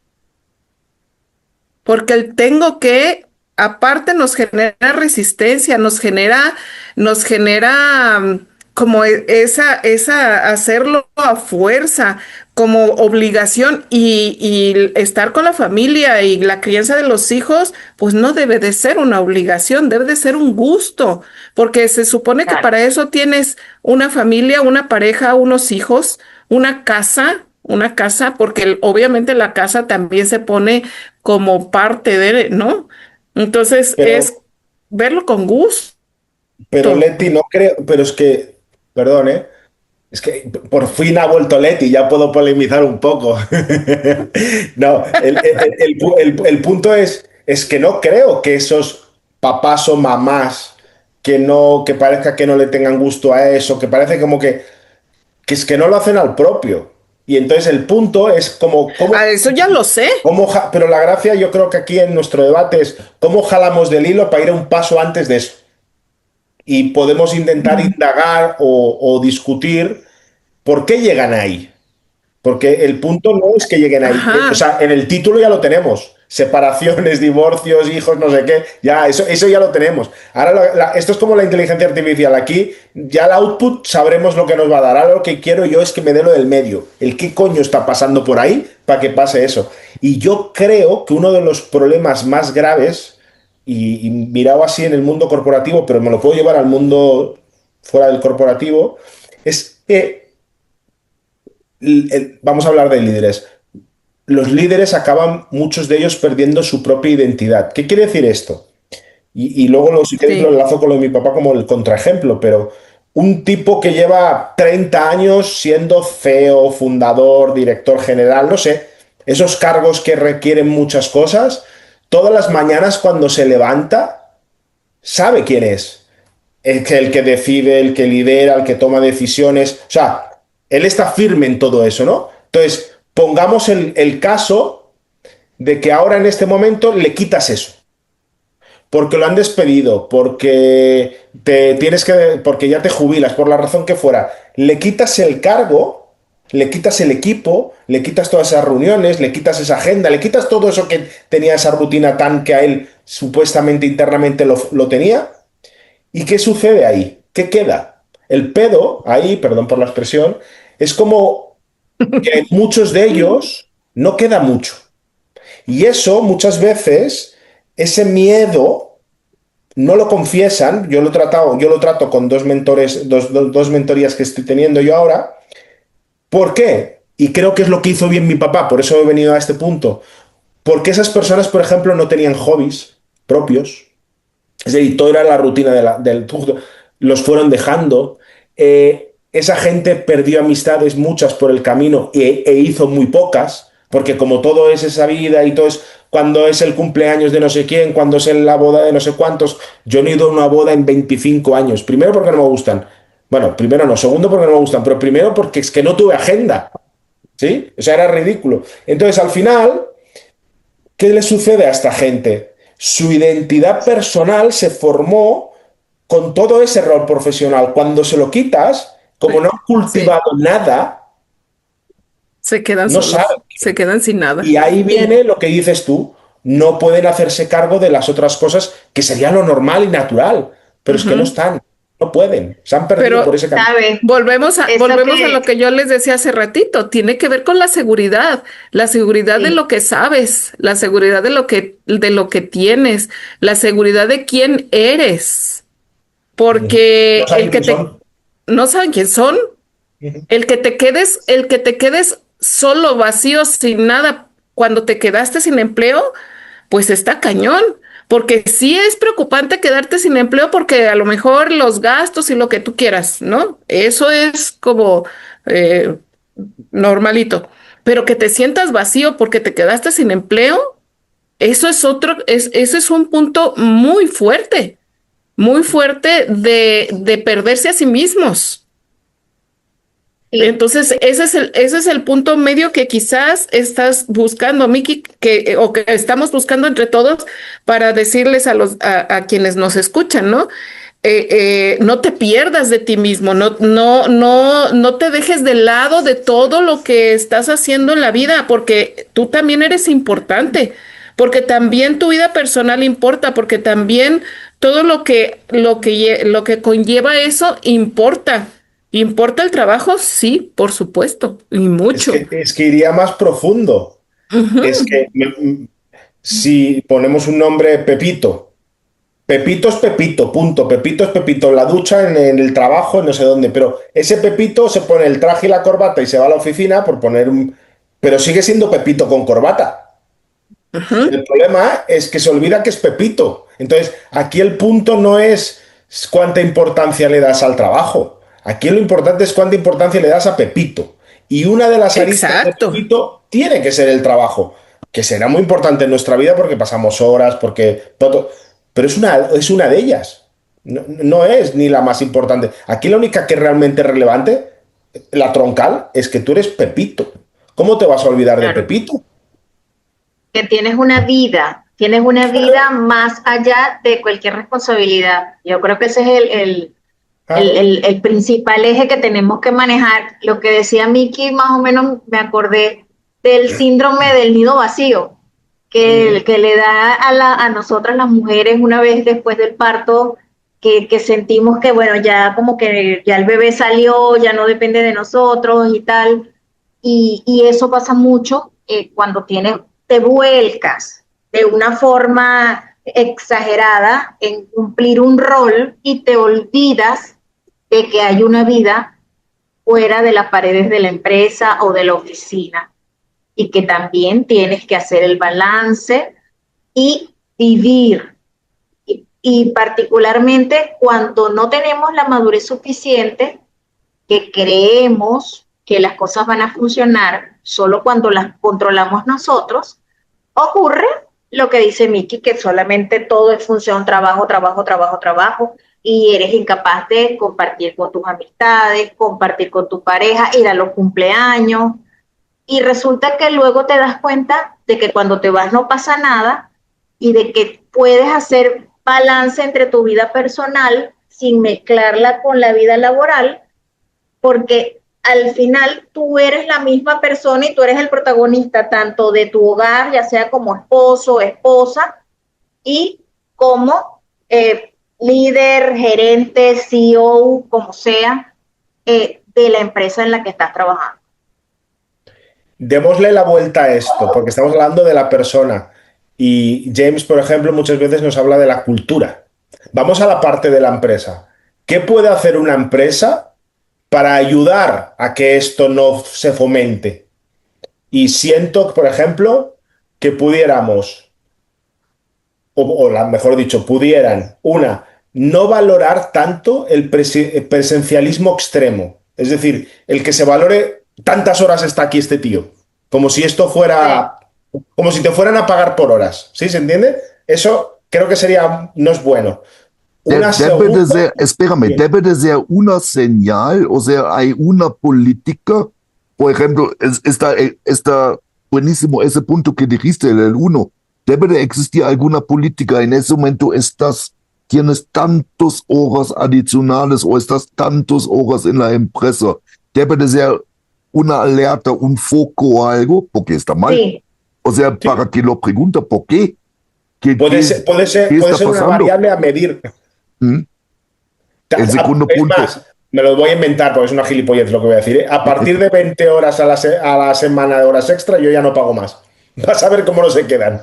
Speaker 5: porque el tengo que, aparte nos genera resistencia, nos genera como esa hacerlo a fuerza, como obligación, y estar con la familia y la crianza de los hijos, pues no debe de ser una obligación, debe de ser un gusto, porque se supone que
Speaker 3: Claro.
Speaker 5: para eso tienes una familia, una pareja, unos hijos, una casa, porque obviamente la casa también se pone como parte de, ¿no? Entonces es
Speaker 4: Pero,
Speaker 5: verlo con gusto.
Speaker 4: pero Leti, no creo, pero es que, perdón, ¿eh? Es que por fin ha vuelto Leti, ya puedo polemizar un poco. No, el punto es que no creo que esos papás o mamás que parezca que no le tengan gusto a eso, que parece como que es que no lo hacen al propio. Y entonces el punto es
Speaker 5: A eso ya lo sé.
Speaker 4: pero la gracia yo creo que aquí en nuestro debate es cómo jalamos del hilo para ir un paso antes de eso. Y podemos intentar indagar o discutir ¿Por qué llegan ahí? Porque el punto no es que lleguen ahí.
Speaker 5: Ajá.
Speaker 4: O sea, en el título ya lo tenemos. Separaciones, divorcios, hijos, no sé qué. Ya, eso ya lo tenemos. Ahora esto es como la inteligencia artificial. Aquí ya el output sabremos lo que nos va a dar. Ahora lo que quiero yo es que me dé lo del medio. El qué coño está pasando por ahí para que pase eso. Y yo creo que uno de los problemas más graves, y mirado así en el mundo corporativo, pero me lo puedo llevar al mundo fuera del corporativo, es que vamos a hablar de líderes. Los líderes acaban, muchos de ellos, perdiendo su propia identidad. ¿Qué quiere decir esto? Y luego, si queréis, lo
Speaker 5: Sí.
Speaker 4: enlazo con lo de mi papá como el contraejemplo, pero un tipo que lleva 30 años siendo CEO, fundador, director general, no sé, esos cargos que requieren muchas cosas, todas las mañanas cuando se levanta, sabe quién es. El que decide, el que lidera, el que toma decisiones. O sea, él está firme en todo eso, ¿no? Entonces, pongamos el caso de que ahora en este momento le quitas eso. Porque lo han despedido, porque ya te jubilas, por la razón que fuera. Le quitas el cargo, le quitas el equipo, le quitas todas esas reuniones, le quitas esa agenda, le quitas todo eso que tenía esa rutina tan que a él supuestamente internamente lo tenía. ¿Y qué sucede ahí? ¿Qué queda? El pedo, ahí, perdón por la expresión, es como que en muchos de ellos no queda mucho. Y eso muchas veces, ese miedo, no lo confiesan. Yo lo trato con dos mentores, dos mentorías que estoy teniendo yo ahora. ¿Por qué? Y creo que es lo que hizo bien mi papá, por eso he venido a este punto. Porque esas personas, por ejemplo, no tenían hobbies propios. Es decir, todo era la rutina del los fueron dejando. Esa gente perdió amistades, muchas por el camino, e hizo muy pocas, porque como todo es esa vida y todo es cuando es el cumpleaños de no sé quién, cuando es la boda de no sé cuántos. Yo no he ido a una boda en 25 años. Primero porque no me gustan. Bueno, primero no, segundo porque no me gustan, pero primero porque es que no tuve agenda. ¿Sí? O sea, era ridículo. Entonces, al final, ¿qué le sucede a esta gente? Su identidad personal se formó con todo ese rol profesional. Cuando se lo quitas, como no han
Speaker 5: Sí.
Speaker 4: cultivado nada,
Speaker 5: Se quedan
Speaker 4: no
Speaker 5: solos,
Speaker 4: saben.
Speaker 5: se quedan sin nada.
Speaker 4: Y ahí
Speaker 3: Sí.
Speaker 4: viene lo que dices tú. No pueden hacerse cargo de las otras cosas que sería lo normal y natural, pero es que no
Speaker 5: Ujú.
Speaker 4: están, no pueden, se han perdido por
Speaker 5: Pero
Speaker 4: ese camino.
Speaker 3: ¿Sabes? Eso
Speaker 5: volvemos a
Speaker 3: que,
Speaker 5: lo que yo les decía hace ratito, tiene que ver con la seguridad de
Speaker 3: sí,
Speaker 5: lo que sabes, la seguridad de lo que tienes, la seguridad de quién eres,
Speaker 4: No
Speaker 5: porque
Speaker 4: saben quién son.
Speaker 5: no saben quién son, el que te quedes solo, vacío, sin nada, cuando te quedaste sin empleo, pues está cañón. Porque sí es preocupante quedarte sin empleo porque a lo mejor los gastos y lo que tú quieras, ¿no? Eso es como eh, normalito. Pero que te sientas vacío porque te quedaste sin empleo, eso es un punto muy fuerte de perderse a sí mismos.
Speaker 3: sí,
Speaker 5: Entonces, ese es el punto medio que quizás estás buscando, Miki, o que estamos buscando entre todos para decirles a quienes nos escuchan, ¿no? No te pierdas de ti mismo, no te dejes de lado de todo lo que estás haciendo en la vida, porque tú también eres importante, porque también tu vida personal importa, porque también todo lo que conlleva eso importa. ¿Importa el trabajo? Sí, por supuesto, y mucho.
Speaker 4: Es que iría más profundo. Es
Speaker 5: Ujú.
Speaker 4: que si ponemos un nombre Pepito, Pepito es Pepito, punto. Pepito es Pepito en la ducha, en el trabajo, en no sé dónde. Pero ese Pepito se pone el traje y la corbata y se va a la oficina por poner un. Pero sigue siendo Pepito con corbata.
Speaker 5: Ujú.
Speaker 4: El problema es que se olvida que es Pepito. Entonces, aquí el punto no es cuánta importancia le das al trabajo. Aquí lo importante es cuánta importancia le das a Pepito. Y una de las aristas de
Speaker 5: Exacto.
Speaker 4: Pepito tiene que ser el trabajo, que será muy importante en nuestra vida porque pasamos horas, porque todo. Pero es una de ellas. No, no es ni la más importante. Aquí la única que es realmente relevante, la troncal, es que tú eres Pepito. ¿Cómo te vas a olvidar de
Speaker 3: claro,
Speaker 4: Pepito?
Speaker 3: que tienes una vida más allá de cualquier responsabilidad. Yo creo que ese es el principal eje que tenemos que manejar. Lo que decía Miki, más o menos me acordé del síndrome del nido vacío, que le da a nosotras las mujeres una vez después del parto, que sentimos que, bueno, ya como que ya el bebé salió, ya no depende de nosotros y tal. Y eso pasa mucho cuando te vuelcas de una forma exagerada en cumplir un rol y te olvidas de que hay una vida fuera de las paredes de la empresa o de la oficina y que también tienes que hacer el balance y vivir. Y particularmente cuando no tenemos la madurez suficiente, que creemos que las cosas van a funcionar solo cuando las controlamos nosotros, ocurre lo que dice Miki, que solamente todo es función, trabajo, trabajo, trabajo, trabajo, y eres incapaz de compartir con tus amistades, compartir con tu pareja, ir a los cumpleaños, y resulta que luego te das cuenta de que cuando te vas no pasa nada y de que puedes hacer balance entre tu vida personal sin mezclarla con la vida laboral, porque al final tú eres la misma persona y tú eres el protagonista tanto de tu hogar, ya sea como esposo, esposa, y como líder, gerente, CEO, como sea, de la empresa en la que estás trabajando.
Speaker 4: Démosle la vuelta a esto, porque estamos hablando de la persona. Y James, por ejemplo, muchas veces nos habla de la cultura. Vamos a la parte de la empresa. ¿Qué puede hacer una empresa para ayudar a que esto no se fomente? Y siento, por ejemplo, que pudiéramos, mejor dicho, pudieran, no valorar tanto el presencialismo extremo. Es decir, el que se valore tantas horas está aquí este tío. Como si esto fuera... Como si te fueran a pagar por horas. ¿Sí? ¿Se entiende? Eso creo que no es bueno.
Speaker 2: Debe de ser una señal, o sea, hay una política, por ejemplo, está buenísimo ese punto que dijiste, el 1. Debe de existir alguna política. En ese momento tienes tantas horas adicionales o estás tantas horas en la empresa. Debe de ser una alerta, un foco o algo, porque está mal. Sí. O sea, para que lo pregunta, ¿por qué?
Speaker 4: Puede ser una variable a medir.
Speaker 2: El segundo punto.
Speaker 4: Más, me lo voy a inventar porque es una gilipollez lo que voy a decir. A partir de 20 horas a la semana de horas extra, yo ya no pago más. Vas a ver cómo no se quedan.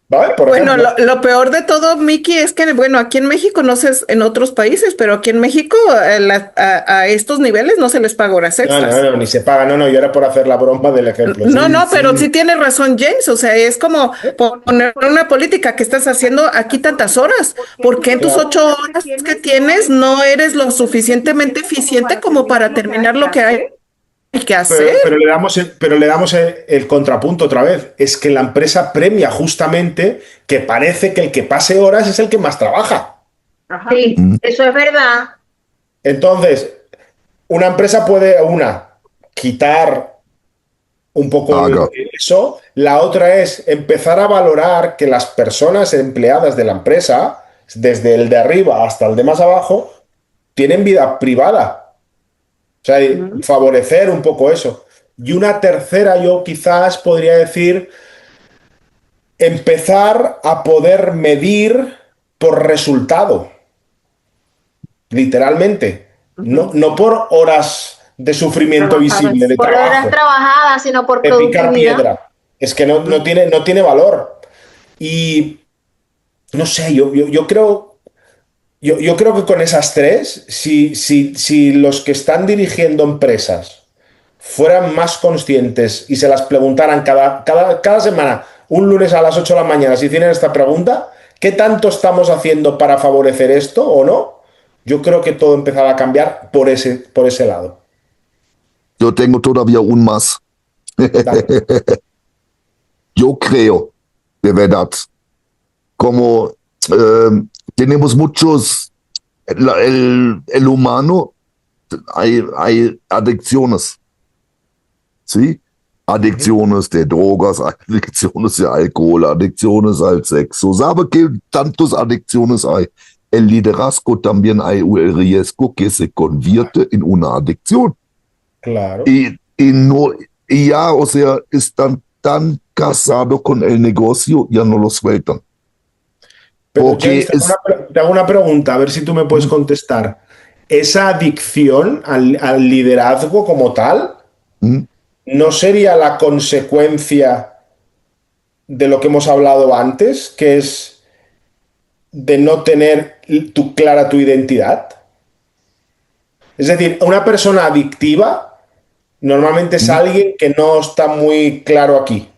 Speaker 4: ¿Vale?
Speaker 5: Bueno, lo peor de todo, Miki, es que, bueno, aquí en México, no sé en otros países, pero aquí en México a estos niveles no se les paga horas extras.
Speaker 4: No, ni se paga. No, yo era por hacer la broma del ejemplo.
Speaker 5: Pero sí tienes razón, James. O sea, es como poner una política que estás haciendo aquí tantas horas. ¿Por qué en tus 8 horas que tienes no eres lo suficientemente eficiente como para terminar lo que hay que hacer?
Speaker 4: Pero le damos el contrapunto otra vez. Es que la empresa premia justamente que parece que el que pase horas es el que más trabaja.
Speaker 3: Ajá. Sí, eso es verdad.
Speaker 4: Entonces, una empresa puede, quitar un poco eso. La otra es empezar a valorar que las personas empleadas de la empresa, desde el de arriba hasta el de más abajo, tienen vida privada. O sea, favorecer un poco eso. Y una tercera, yo quizás podría decir, empezar a poder medir por resultado. Literalmente. No por horas de sufrimiento visible, de
Speaker 3: por
Speaker 4: trabajo.
Speaker 3: Horas trabajadas, sino por productividad.
Speaker 4: Picar piedra. Es que no tiene valor. Y no sé, yo creo... Yo creo que con esas tres, si los que están dirigiendo empresas fueran más conscientes y se las preguntaran cada semana, un lunes a las 8 de la mañana, si tienen esta pregunta, ¿qué tanto estamos haciendo para favorecer esto o no? Yo creo que todo empezaba a cambiar por ese lado.
Speaker 2: Yo tengo todavía un más. Yo creo, de verdad, como... tenemos muchos, el humano, hay adicciones, ¿sí? Adicciones de drogas, adicciones de alcohol, adicciones al sexo. ¿Sabe qué tantas adicciones hay? el liderazgo también hay el riesgo que se convierte en una adicción.
Speaker 4: Claro.
Speaker 2: No, y ya, o sea, están tan casados con el negocio, ya no lo sueltan.
Speaker 4: Pero
Speaker 2: Porque
Speaker 4: James, te hago una pregunta, a ver si tú me puedes contestar. ¿Esa adicción al liderazgo como tal
Speaker 2: ¿Mm?
Speaker 4: no sería la consecuencia de lo que hemos hablado antes, que es de no tener clara tu identidad? Es decir, una persona adictiva normalmente es
Speaker 2: ¿Mm?
Speaker 4: alguien que no está muy claro aquí.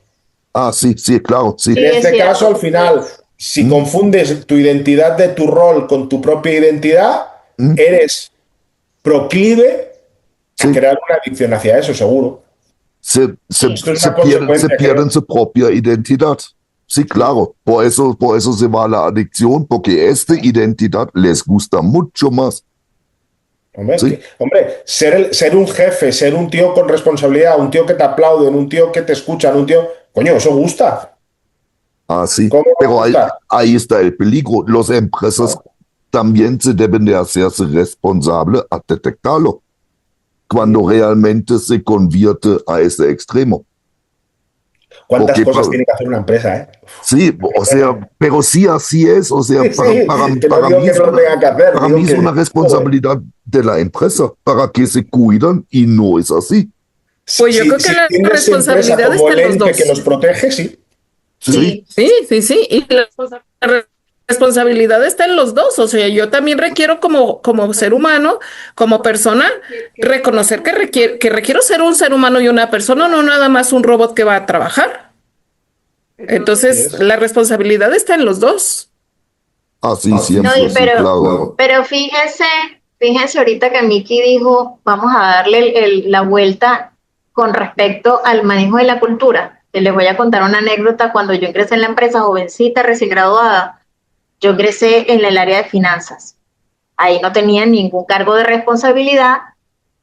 Speaker 2: Sí, sí, claro, sí.
Speaker 3: Sí,
Speaker 4: En
Speaker 3: es
Speaker 4: este caso, al
Speaker 3: cierto.
Speaker 4: final, si
Speaker 2: ¿Mm?
Speaker 4: confundes tu identidad de tu rol con tu propia identidad,
Speaker 2: ¿Mm?
Speaker 4: eres proclive a
Speaker 2: Sí,
Speaker 4: crear una adicción hacia eso, seguro.
Speaker 3: Sí.
Speaker 4: Esto es una
Speaker 2: se
Speaker 4: consecuencia,
Speaker 2: pierden
Speaker 4: creo.
Speaker 2: su propia identidad. Sí, claro, por eso se va la adicción, porque esta identidad les gusta mucho más.
Speaker 4: Hombre,
Speaker 2: Sí,
Speaker 4: ser un jefe, ser un tío con responsabilidad, un tío que te aplauden, un tío que te escuchan, un tío. Coño, eso gusta.
Speaker 2: sí,
Speaker 4: ¿Cómo va a
Speaker 2: pero
Speaker 4: gustar?
Speaker 2: ahí está el peligro. Las empresas
Speaker 4: ¿No?
Speaker 2: también se deben de hacerse responsables a detectarlo cuando realmente se convierte a ese extremo.
Speaker 4: ¿Cuántas
Speaker 2: Porque
Speaker 4: cosas tiene que hacer una empresa, eh?
Speaker 2: sí, o sea, pero sí así es, o sea,
Speaker 4: Sí, sí, que no
Speaker 2: para
Speaker 4: digo
Speaker 2: mí
Speaker 4: que no lo tenga que hacer,
Speaker 2: para mí
Speaker 4: digo
Speaker 2: es una
Speaker 4: que. Joder.
Speaker 2: responsabilidad de la empresa para que se cuidan y no es así.
Speaker 5: Pues yo creo que
Speaker 4: Si
Speaker 5: la
Speaker 4: entiendes empresa
Speaker 5: responsabilidad
Speaker 4: como
Speaker 5: está
Speaker 4: el
Speaker 5: en los
Speaker 4: ente que
Speaker 5: dos.
Speaker 4: nos protege, sí.
Speaker 2: Sí,
Speaker 3: Sí,
Speaker 5: Sí, sí, sí. Y la responsabilidad está en los dos. O sea, yo también requiero como ser humano, como persona, reconocer que requiero ser un ser humano y una persona, no nada más un robot que va a trabajar.
Speaker 4: Así
Speaker 5: Entonces,
Speaker 4: es.
Speaker 5: la responsabilidad está en los dos.
Speaker 2: así
Speaker 3: no,
Speaker 2: siempre, sí, claro.
Speaker 3: pero fíjese ahorita que Miki dijo, vamos a darle la vuelta con respecto al manejo de la cultura. Les voy a contar una anécdota. Cuando yo ingresé en la empresa, jovencita, recién graduada, yo ingresé en el área de finanzas. Ahí no tenía ningún cargo de responsabilidad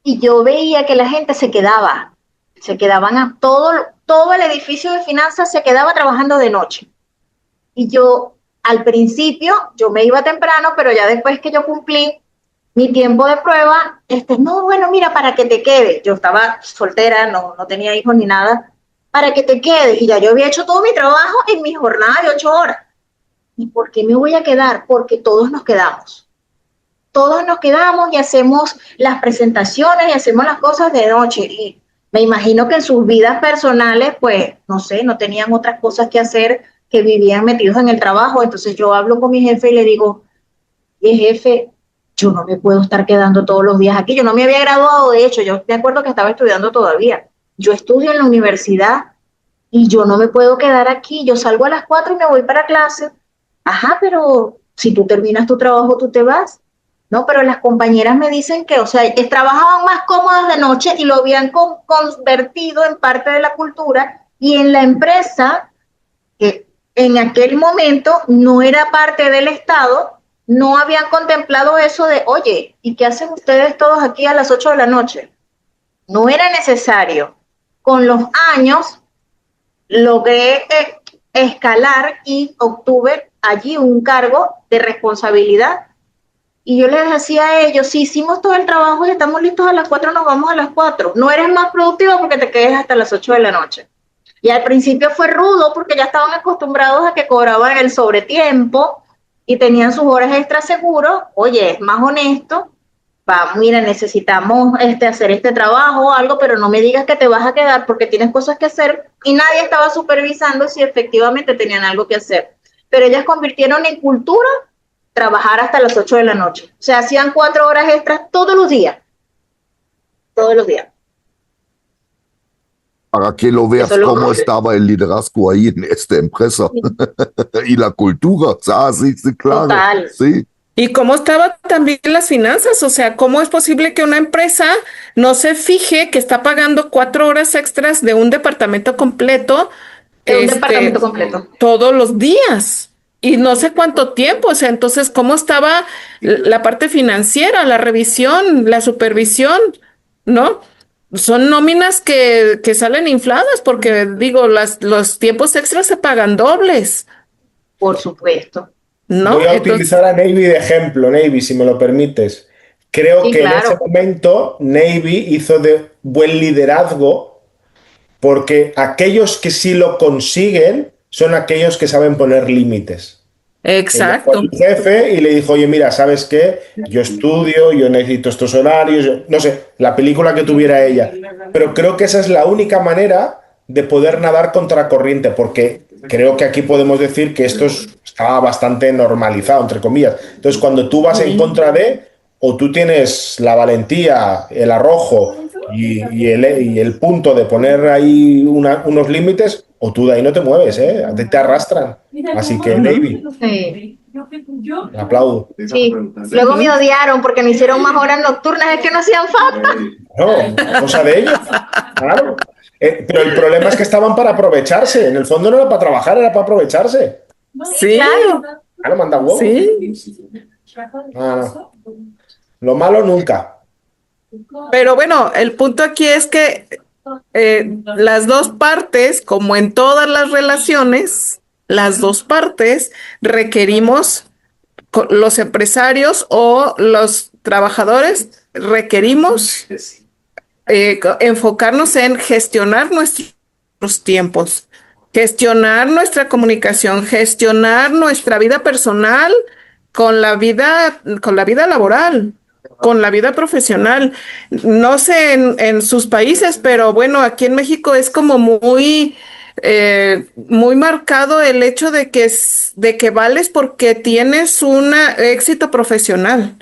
Speaker 3: y yo veía que la gente se quedaban todo el edificio de finanzas se quedaba trabajando de noche. Y yo, al principio, yo me iba temprano, pero ya después que yo cumplí mi tiempo de prueba, no, bueno, mira, para que te quedes. Yo estaba soltera, no tenía hijos ni nada, para que te quedes. Y ya yo había hecho todo mi trabajo en mi jornada de 8 horas. ¿Y por qué me voy a quedar? Porque todos nos quedamos. Todos nos quedamos y hacemos las presentaciones y hacemos las cosas de noche. Y me imagino que en sus vidas personales, pues, no sé, no tenían otras cosas que hacer, que vivían metidos en el trabajo. Entonces yo hablo con mi jefe y le digo, jefe, yo no me puedo estar quedando todos los días aquí. Yo no me había graduado, de hecho, yo me acuerdo que estaba estudiando todavía. Yo estudio en la universidad y yo no me puedo quedar aquí. Yo salgo a las 4 y me voy para clase. Ajá, pero si tú terminas tu trabajo, tú te vas. No, pero las compañeras me dicen que, o sea, trabajaban más cómodas de noche y lo habían convertido en parte de la cultura y en la empresa, que en aquel momento no era parte del Estado, no habían contemplado eso de, oye, ¿y qué hacen ustedes todos aquí a las 8 de la noche? No era necesario. Con los años logré escalar y obtuve allí un cargo de responsabilidad. Y yo les decía a ellos, si hicimos todo el trabajo y estamos listos a las 4, nos vamos a las 4. No eres más productivo porque te quedes hasta las 8 de la noche. Y al principio fue rudo porque ya estaban acostumbrados a que cobraban el sobretiempo y tenían sus horas extra seguros. Oye, es más honesto. Vamos, mira, necesitamos hacer este trabajo o algo, pero no me digas que te vas a quedar porque tienes cosas que hacer y nadie estaba supervisando si efectivamente tenían algo que hacer. Pero ellas convirtieron en cultura trabajar hasta las 8 de la noche. O sea, hacían 4 horas extras todos los días. Todos los días.
Speaker 2: Para que lo
Speaker 3: Eso
Speaker 2: veas
Speaker 3: lo
Speaker 2: cómo estaba el liderazgo ahí en esta empresa y la cultura. Sí, sí, claro.
Speaker 3: total.
Speaker 2: Sí,
Speaker 5: ¿Y cómo estaban también las finanzas? O sea, ¿cómo es posible que una empresa no se fije que está pagando 4 horas extras de un departamento completo,
Speaker 3: De un departamento
Speaker 5: este,
Speaker 3: completo.
Speaker 5: todos los días? Y no sé cuánto tiempo, o sea, entonces, ¿cómo estaba la parte financiera, la revisión, la supervisión? ¿No? Son nóminas que salen infladas porque, digo, los tiempos extras se pagan dobles.
Speaker 3: Por supuesto.
Speaker 5: ¿no?
Speaker 4: Voy a
Speaker 5: Entonces,
Speaker 4: utilizar a Navy de ejemplo, Navy, si me lo permites. Creo
Speaker 3: Sí,
Speaker 4: que en ese
Speaker 3: claro.
Speaker 4: momento Navy hizo de buen liderazgo porque aquellos que sí lo consiguen son aquellos que saben poner límites. Ella fue a
Speaker 5: exacto.
Speaker 4: su jefe y le dijo, oye, mira, ¿sabes qué? Yo estudio, yo necesito estos horarios, no sé, la película que tuviera ella. Pero creo que esa es la única manera de poder nadar contracorriente, porque creo que aquí podemos decir que estaba bastante normalizado, entre comillas. Entonces, cuando tú vas en
Speaker 5: Sí.
Speaker 4: contra de, o tú tienes la valentía, el arrojo y el punto de poner ahí unos límites, o tú de ahí no te mueves, ¿eh? Te arrastran. Así que, Navy,
Speaker 3: Sí.
Speaker 4: aplaudo.
Speaker 3: Sí. Luego me odiaron porque me hicieron más horas nocturnas, es que no hacían falta.
Speaker 4: No, cosa de ellos. Claro. Pero el problema es que estaban para aprovecharse. En el fondo no era para trabajar, era para aprovecharse.
Speaker 5: Sí,
Speaker 3: Claro.
Speaker 4: Claro, manda huevo.
Speaker 5: sí.
Speaker 4: Ah, no. Lo malo nunca.
Speaker 5: Pero bueno, el punto aquí es que las dos partes, como en todas las relaciones, las dos partes requerimos, los empresarios o los trabajadores, requerimos enfocarnos en gestionar nuestros tiempos, gestionar nuestra comunicación, gestionar nuestra vida personal con la vida laboral, con la vida profesional. No sé en sus países, pero bueno, aquí en México es como muy marcado el hecho de que vales porque tienes un éxito profesional.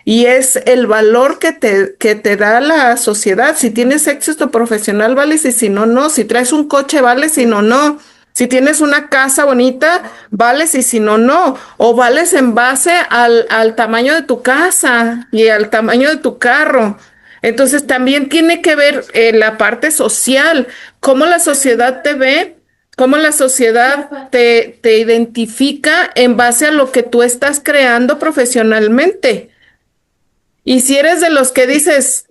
Speaker 5: Y es el valor que te da la sociedad. Si tienes éxito profesional, vales, y si no, no. Si traes un coche, vales, y no, no. Si tienes una casa bonita, vales, y si no, no. O vales en base al tamaño de tu casa y al tamaño de tu carro. Entonces también tiene que ver la parte social, cómo la sociedad te ve, cómo la sociedad te identifica en base a lo que tú estás creando profesionalmente. Y si eres de los que dices,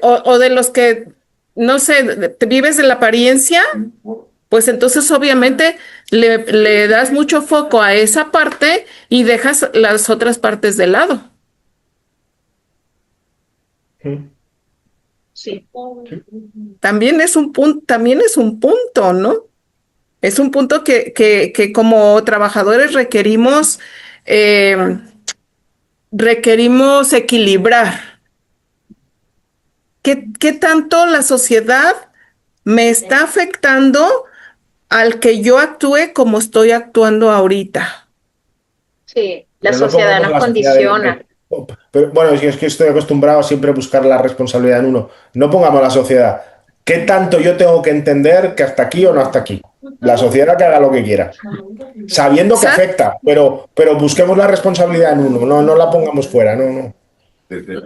Speaker 5: o de los que, no sé, te vives de la apariencia, pues entonces obviamente le das mucho foco a esa parte y dejas las otras partes de lado.
Speaker 3: Sí.
Speaker 5: También es un punto, ¿no? Es un punto que como trabajadores eh, requerimos equilibrar. ¿Qué tanto la sociedad me está afectando al que yo actúe como estoy actuando ahorita?
Speaker 3: Sí, la
Speaker 4: Pero no
Speaker 3: sociedad
Speaker 4: pongamos
Speaker 3: nos
Speaker 4: la sociedad
Speaker 3: condiciona.
Speaker 4: Pero bueno, es que estoy acostumbrado siempre a buscar la responsabilidad en uno. No pongamos la sociedad. ¿Qué tanto yo tengo que entender que hasta aquí o no hasta aquí? La sociedad que haga lo que quiera. Sabiendo que
Speaker 5: Sa-
Speaker 4: afecta, pero busquemos la responsabilidad en uno, no la pongamos fuera, no, no.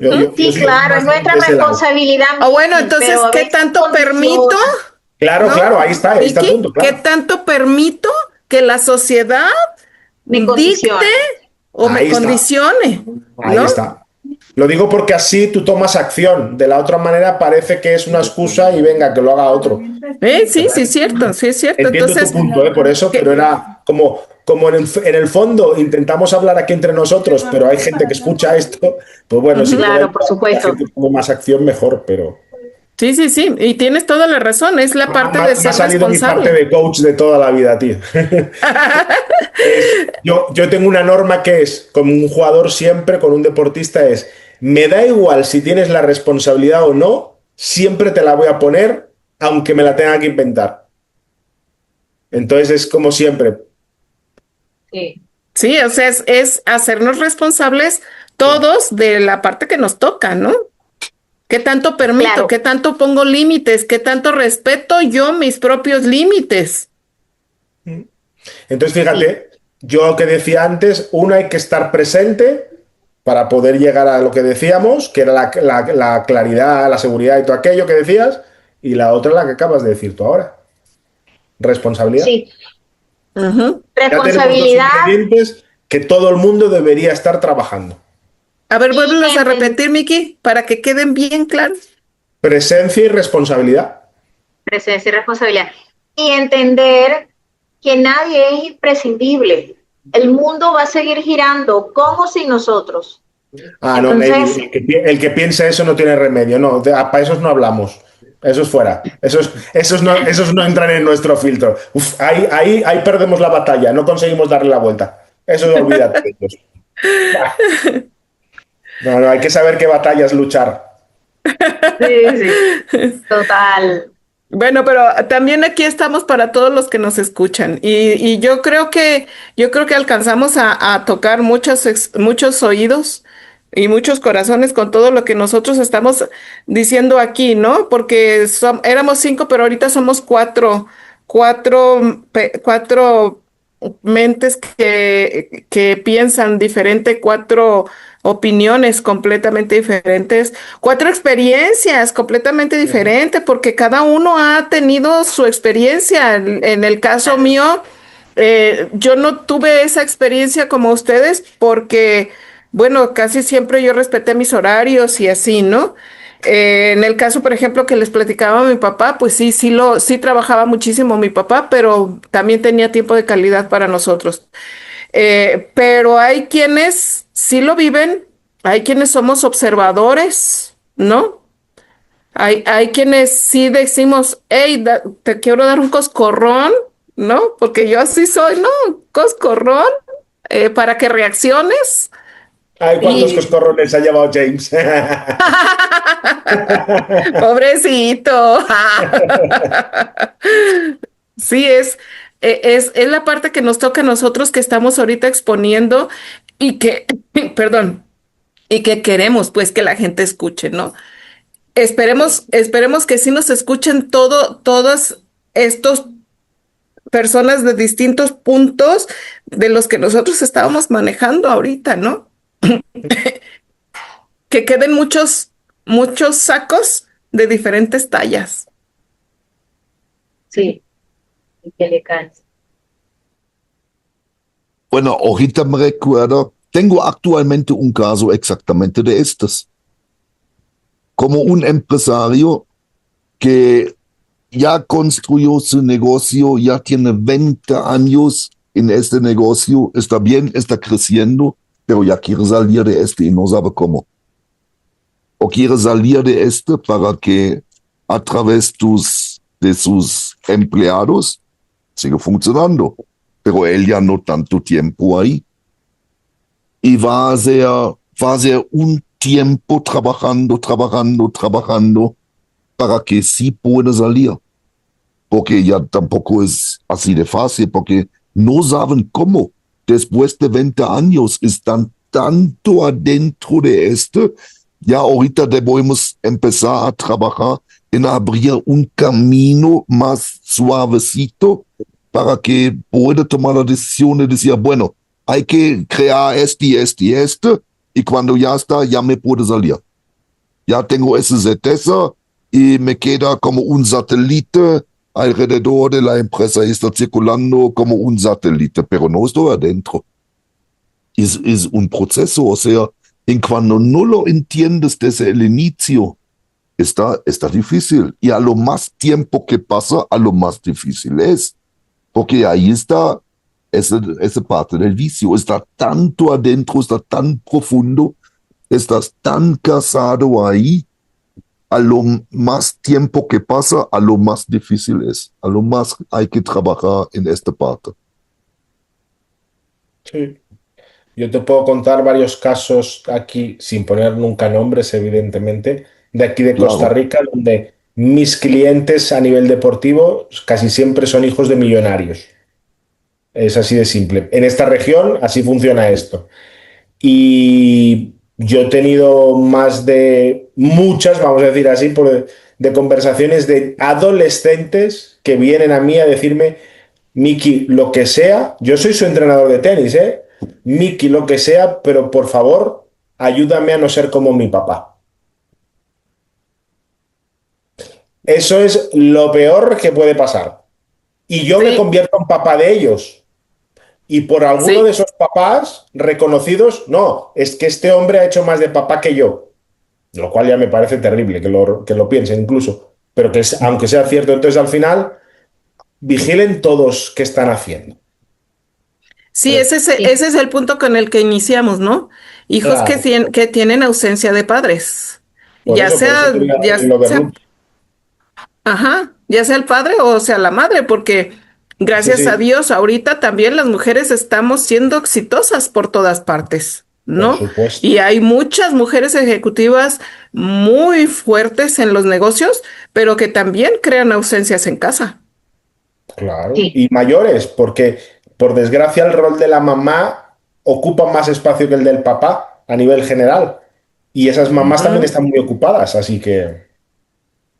Speaker 4: Yo
Speaker 3: Sí,
Speaker 4: soy
Speaker 3: claro, es
Speaker 4: más
Speaker 3: nuestra
Speaker 4: de ese lado.
Speaker 3: responsabilidad,
Speaker 5: O bueno,
Speaker 3: Miki, pero
Speaker 5: entonces,
Speaker 3: a
Speaker 5: ¿qué
Speaker 3: veces
Speaker 5: tanto permito,
Speaker 3: condiciona.
Speaker 4: Claro,
Speaker 5: no?
Speaker 4: claro, ahí está el
Speaker 5: Vicky,
Speaker 4: punto,
Speaker 5: ¿qué
Speaker 4: claro.
Speaker 5: tanto permito que la sociedad
Speaker 3: Me
Speaker 5: dicte
Speaker 3: condiciona.
Speaker 5: o me
Speaker 4: Ahí está,
Speaker 5: condicione,
Speaker 4: ahí
Speaker 5: ¿no?
Speaker 4: está. Lo digo porque así tú tomas acción. De la otra manera parece que es una excusa y venga, que lo haga otro.
Speaker 5: Sí, sí, es cierto, sí es cierto.
Speaker 4: Entiendo tu
Speaker 5: Entonces,
Speaker 4: punto, por eso, pero
Speaker 5: ¿qué?
Speaker 4: era como en el fondo intentamos hablar aquí entre nosotros, pero hay gente que escucha esto, pues bueno, si
Speaker 5: Ujú.
Speaker 4: puede
Speaker 3: Claro, por
Speaker 4: ayudar a la
Speaker 3: supuesto.
Speaker 4: gente con más acción, mejor, pero
Speaker 5: Sí, sí, sí, y tienes toda la razón, es la parte de
Speaker 4: me ha
Speaker 5: ser
Speaker 4: salido mi parte
Speaker 5: responsable.
Speaker 4: de coach de toda la vida, tío. Yo tengo una norma que es, como un jugador siempre, con un deportista, es, me da igual si tienes la responsabilidad o no, siempre te la voy a poner, aunque me la tenga que inventar. Entonces es como siempre.
Speaker 3: Sí,
Speaker 5: Sí, o sea, es hacernos responsables todos de la parte que nos toca, ¿no? ¿Qué tanto permito?
Speaker 3: claro.
Speaker 5: ¿Qué tanto pongo límites? ¿Qué tanto respeto yo mis propios límites?
Speaker 4: Entonces,
Speaker 3: Sí,
Speaker 4: fíjate, yo lo que decía antes, uno hay que estar presente para poder llegar a lo que decíamos, que era la claridad, la seguridad y todo aquello que decías, y la otra la que acabas de decir tú ahora, responsabilidad.
Speaker 3: sí.
Speaker 5: Ujú.
Speaker 4: Ya tenemos dos
Speaker 3: Responsabilidad
Speaker 4: ingredientes que todo el mundo debería estar trabajando.
Speaker 5: A ver,
Speaker 3: y
Speaker 5: vuélvelos a repetir, Miki, para que queden bien claros.
Speaker 4: Presencia y responsabilidad.
Speaker 3: presencia y responsabilidad. Y entender que nadie es imprescindible. el mundo va a seguir girando con o sin nosotros.
Speaker 4: Ah, no,
Speaker 3: Entonces,
Speaker 4: el que piensa eso no tiene remedio. No, para esos no hablamos. Esos fuera. Esos no entran en nuestro filtro. Uf, ahí perdemos la batalla. No conseguimos darle la vuelta. Eso olvídate de ellos. Bah. No, hay que saber qué batallas luchar.
Speaker 3: sí, sí, total.
Speaker 5: Bueno, pero también aquí estamos para todos los que nos escuchan y yo creo que alcanzamos a tocar muchos oídos y muchos corazones con todo lo que nosotros estamos diciendo aquí, ¿no? Porque éramos 5, pero ahorita somos cuatro mentes que piensan diferente, 4 opiniones completamente diferentes, 4 experiencias completamente diferentes, porque cada uno ha tenido su experiencia. En el caso mío, yo no tuve esa experiencia como ustedes porque, bueno, casi siempre yo respeté mis horarios y así, ¿no? En el caso, por ejemplo, que les platicaba a mi papá, pues sí trabajaba muchísimo mi papá, pero también tenía tiempo de calidad para nosotros. Pero hay quienes sí lo viven, hay quienes somos observadores, ¿no? Hay quienes sí decimos, hey, te quiero dar un coscorrón, ¿no? Porque yo así soy, ¿no? Coscorrón, para que reacciones.
Speaker 4: Ay, cuántos
Speaker 5: Y
Speaker 4: coscorrones ha llevado James.
Speaker 5: pobrecito. Sí, es la parte que nos toca a nosotros que estamos ahorita exponiendo y que, perdón, y que queremos pues que la gente escuche, ¿no? Esperemos que sí nos escuchen todas estos personas de distintos puntos de los que nosotros estábamos manejando ahorita, ¿no? Que queden muchos sacos de diferentes tallas.
Speaker 3: Sí, y que le canse.
Speaker 2: Bueno, ahorita me recuerdo, tengo actualmente un caso exactamente de estos. Como un empresario que ya construyó su negocio, ya tiene 20 años en este negocio, está bien, está creciendo, pero ya quiere salir de este y no sabe cómo. O quiere salir de este para que a través de sus empleados siga funcionando. Pero él ya no tanto tiempo ahí. Y va a ser un tiempo trabajando para que sí pueda salir. Porque ya tampoco es así de fácil, porque no saben cómo. Después de 20 años están tanto adentro de esto. Ya ahorita debemos empezar a trabajar en abrir un camino más suavecito para que pueda tomar la decisión de decir, bueno, hay que crear y cuando ya está, ya me puedo salir. Ya tengo esa certeza y me queda como un satélite alrededor de la empresa, está circulando como un satélite, pero no estoy adentro. Es un proceso, o sea, en cuando no lo entiendes desde el inicio, está difícil. Y a lo más tiempo que pasa, a lo más difícil es. Porque ahí está esa parte del vicio. Está tanto adentro, está tan profundo, estás tan casado ahí. A lo más tiempo que pasa, a lo más difícil es. A lo más hay que trabajar en esta parte.
Speaker 4: Sí. Yo te puedo contar varios casos aquí, sin poner nunca nombres, evidentemente, de aquí de Costa
Speaker 2: Claro.
Speaker 4: Rica, donde mis clientes a nivel deportivo casi siempre son hijos de millonarios. Es así de simple. En esta región así funciona esto. Y yo he tenido más de muchas, vamos a decir así, de conversaciones de adolescentes que vienen a mí a decirme, Miki, lo que sea, yo soy su entrenador de tenis, ¿eh? Miki, lo que sea, pero por favor, ayúdame a no ser como mi papá. Eso es lo peor que puede pasar. Y yo me
Speaker 5: Sí,
Speaker 4: convierto en papá de ellos. Y por alguno de
Speaker 5: sí.
Speaker 4: esos papás reconocidos, no, es que este hombre ha hecho más de papá que yo. Lo cual ya me parece terrible que lo piensen incluso. Pero aunque sea cierto, entonces al final, vigilen todos qué están haciendo.
Speaker 5: Sí,
Speaker 3: Sí,
Speaker 5: ese es el punto con el que iniciamos, ¿no? Hijos
Speaker 4: Claro,
Speaker 5: que tienen ausencia de padres,
Speaker 4: por eso quería
Speaker 5: ya
Speaker 4: el
Speaker 5: sea,
Speaker 4: overlook.
Speaker 5: ajá, ya sea el padre o sea la madre, porque
Speaker 4: Sí,
Speaker 5: gracias a
Speaker 4: sí,
Speaker 5: Dios ahorita también las mujeres estamos siendo exitosas por todas partes,
Speaker 4: por
Speaker 5: ¿no?
Speaker 4: supuesto.
Speaker 5: Y hay muchas mujeres ejecutivas muy fuertes en los negocios, pero que también crean ausencias en casa.
Speaker 4: Claro.
Speaker 3: sí,
Speaker 4: Y mayores, porque por desgracia el rol de la mamá ocupa más espacio que el del papá a nivel general. Y esas mamás también
Speaker 5: Ujú.
Speaker 4: están muy ocupadas, así que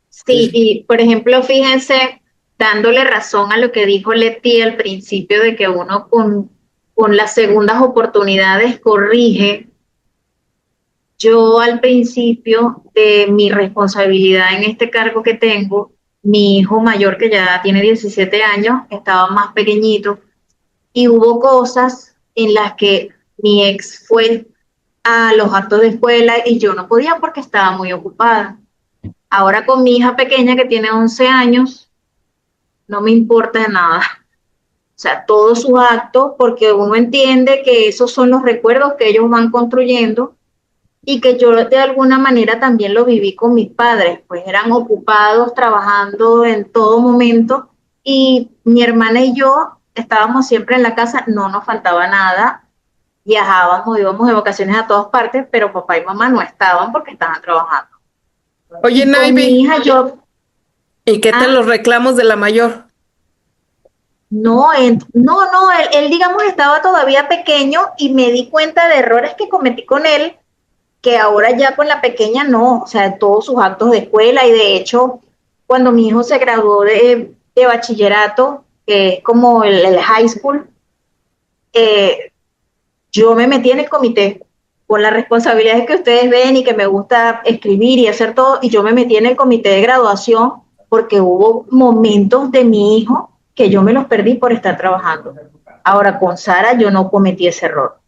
Speaker 4: sí,
Speaker 3: sí.
Speaker 4: sí.
Speaker 3: Y por ejemplo, fíjense, dándole razón a lo que dijo Leti al principio de que uno con las segundas oportunidades corrige. Yo al principio de mi responsabilidad en este cargo que tengo, mi hijo mayor que ya tiene 17 años, estaba más pequeñito y hubo cosas en las que mi ex fue a los actos de escuela y yo no podía porque estaba muy ocupada. Ahora con mi hija pequeña que tiene 11 años, no me importa nada. O sea, todos sus actos, porque uno entiende que esos son los recuerdos que ellos van construyendo y que yo de alguna manera también lo viví con mis padres, pues eran ocupados trabajando en todo momento y mi hermana y yo estábamos siempre en la casa, no nos faltaba nada, viajábamos, íbamos de vacaciones a todas partes, pero papá y mamá no estaban porque estaban trabajando.
Speaker 5: Oye,
Speaker 3: Y con mi
Speaker 5: Naive,
Speaker 3: hija yo,
Speaker 5: ¿y qué tal
Speaker 3: ah,
Speaker 5: los reclamos de la mayor?
Speaker 3: no, él digamos estaba todavía pequeño y me di cuenta de errores que cometí con él que ahora ya con la pequeña no, o sea, todos sus actos de escuela y de hecho, cuando mi hijo se graduó de bachillerato, que es como el high school, eh, yo me metí en el comité con las responsabilidades que ustedes ven y que me gusta escribir y hacer todo, y yo me metí en el comité de graduación porque hubo momentos de mi hijo que yo me los perdí por estar trabajando. Ahora, con Sara yo no cometí ese error.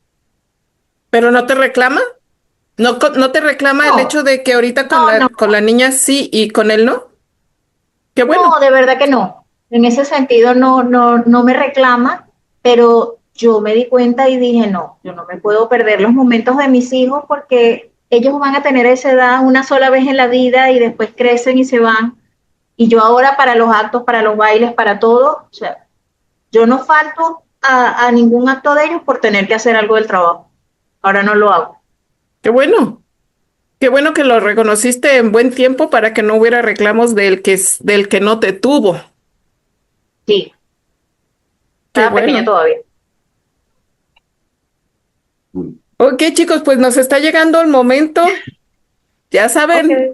Speaker 5: ¿Pero no te reclama? ¿No, no te reclama el
Speaker 3: No,
Speaker 5: hecho de que ahorita
Speaker 3: no, no,
Speaker 5: con la niña sí y con él no? Qué
Speaker 3: no,
Speaker 5: bueno,
Speaker 3: de verdad que no. En ese sentido no me reclama, pero yo me di cuenta y dije, no, yo no me puedo perder los momentos de mis hijos porque ellos van a tener esa edad una sola vez en la vida y después crecen y se van. Y yo ahora para los actos, para los bailes, para todo, o sea, yo no falto a ningún acto de ellos por tener que hacer algo del trabajo. Ahora no lo hago.
Speaker 5: qué bueno. Qué bueno que lo reconociste en buen tiempo para que no hubiera reclamos del que no te tuvo.
Speaker 3: Sí,
Speaker 5: Qué
Speaker 3: estaba pequeña
Speaker 5: bueno.
Speaker 3: todavía.
Speaker 5: Ok, chicos, pues nos está llegando el momento. Ya
Speaker 3: Ok,
Speaker 5: saben,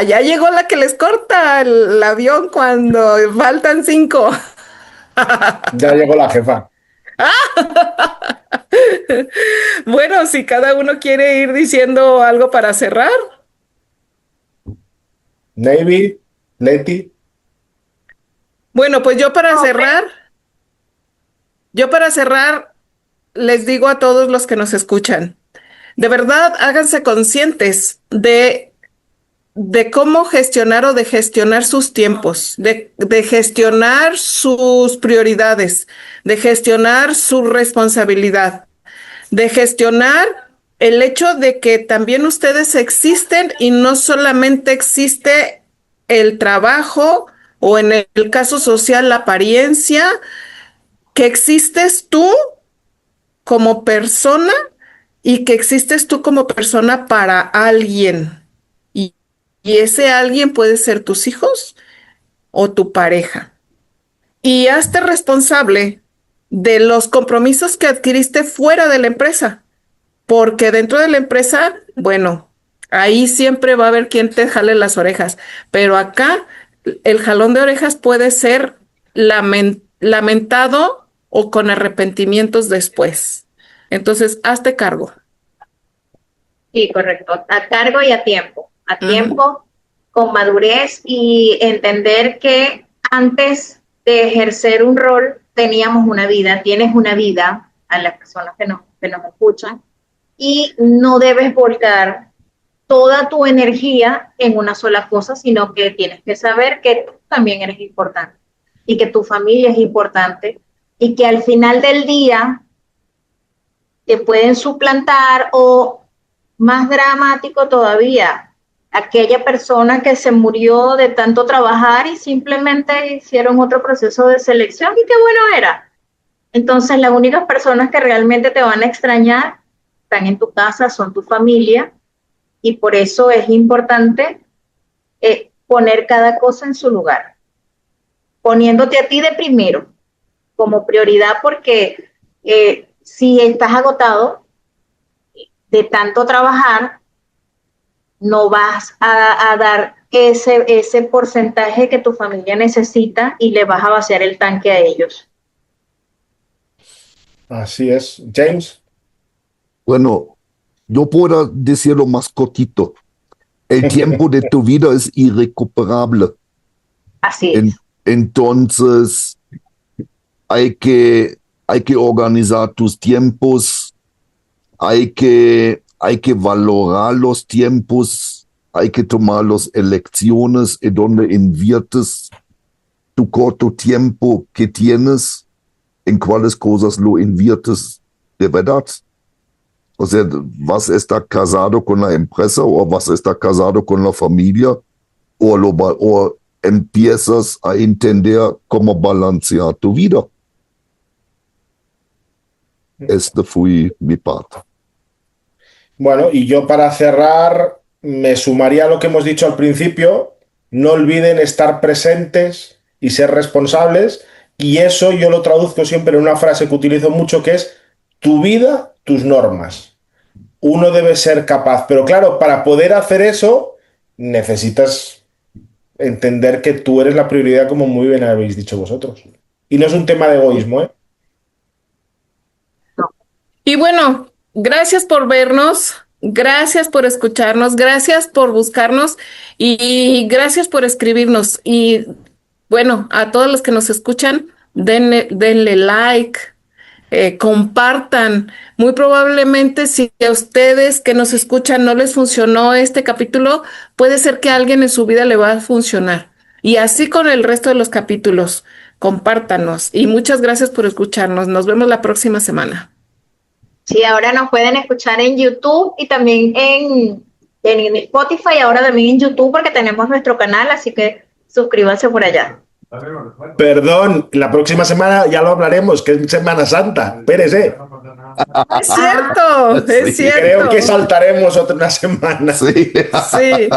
Speaker 5: ya llegó la que les corta el avión cuando faltan 5.
Speaker 4: Ya llegó la jefa.
Speaker 5: Bueno, si cada uno quiere ir diciendo algo para cerrar.
Speaker 4: Navy, Leti,
Speaker 5: Bueno, pues
Speaker 3: no, pues,
Speaker 5: yo para cerrar les digo a todos los que nos escuchan, de verdad háganse conscientes de cómo gestionar o de gestionar sus tiempos, de gestionar sus prioridades, de gestionar su responsabilidad, de gestionar el hecho de que también ustedes existen y no solamente existe el trabajo o en el caso social la apariencia, que existes tú como persona y que existes tú como persona para alguien. Y, y ese alguien puede ser tus hijos o tu pareja. Y hazte responsable de los compromisos que adquiriste fuera de la empresa, porque dentro de la empresa, bueno, ahí siempre va a haber quien te jale las orejas, pero acá el jalón de orejas puede ser lamentado o con arrepentimientos después. Entonces, hazte cargo.
Speaker 3: sí, correcto. A cargo y a
Speaker 5: Ujú.
Speaker 3: tiempo, con madurez y entender que antes de ejercer un rol teníamos una vida, tienes una vida a las personas que nos escuchan y no debes volcar toda tu energía en una sola cosa, sino que tienes que saber que tú también eres importante y que tu familia es importante y que al final del día te pueden suplantar, o más dramático todavía, aquella persona que se murió de tanto trabajar y simplemente hicieron otro proceso de selección y qué bueno era. Entonces las únicas personas que realmente te van a extrañar están en tu casa, son tu familia, y por eso es importante poner cada cosa en su lugar, poniéndote a ti de primero, como prioridad, porque si estás agotado de tanto trabajar, no vas a dar ese porcentaje que tu familia necesita y le vas a vaciar el tanque a ellos.
Speaker 4: Así es. James.
Speaker 2: Bueno, yo puedo decirlo más cortito. El tiempo de tu vida es irrecuperable.
Speaker 3: Así es.
Speaker 2: Entonces, hay que organizar tus tiempos, hay que valorar los tiempos, hay que tomar las elecciones en donde inviertes tu corto tiempo que tienes, en cuáles cosas lo inviertes de verdad. O sea, vas a estar casado con la empresa o vas a estar casado con la familia, o empiezas a entender cómo balancear tu vida. Esta fue mi parte.
Speaker 4: Bueno, y yo para cerrar me sumaría a lo que hemos dicho al principio. No olviden estar presentes y ser responsables, y eso yo lo traduzco siempre en una frase que utilizo mucho, que es: tu vida, tus normas. Uno debe ser capaz, pero claro, para poder hacer eso necesitas entender que tú eres la prioridad, como muy bien habéis dicho vosotros. Y no es un tema de egoísmo, ¿eh?
Speaker 5: Y bueno, gracias por vernos, gracias por escucharnos, gracias por buscarnos y gracias por escribirnos. Y bueno, a todos los que nos escuchan, denle like, compartan. Muy probablemente, si a ustedes que nos escuchan no les funcionó este capítulo, puede ser que a alguien en su vida le va a funcionar. Y así con el resto de los capítulos, compártanos. Y muchas gracias por escucharnos. Nos vemos la próxima semana.
Speaker 3: Sí, ahora nos pueden escuchar en YouTube y también en Spotify, ahora también en YouTube, porque tenemos nuestro canal, así que suscríbanse por allá.
Speaker 4: Perdón, la próxima semana ya lo hablaremos, que es Semana Santa. Espérese.
Speaker 5: Es cierto, es cierto.
Speaker 4: Creo que saltaremos otra semana.
Speaker 2: Sí.
Speaker 5: Sí.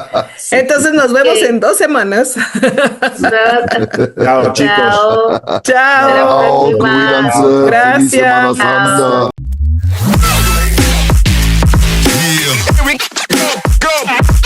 Speaker 5: Entonces nos vemos en 2 semanas.
Speaker 4: Chao, chicos.
Speaker 5: Chao.
Speaker 2: Chao, cuídense.
Speaker 5: Gracias.
Speaker 2: Feliz Semana Santa.
Speaker 6: Yeah. Here we go.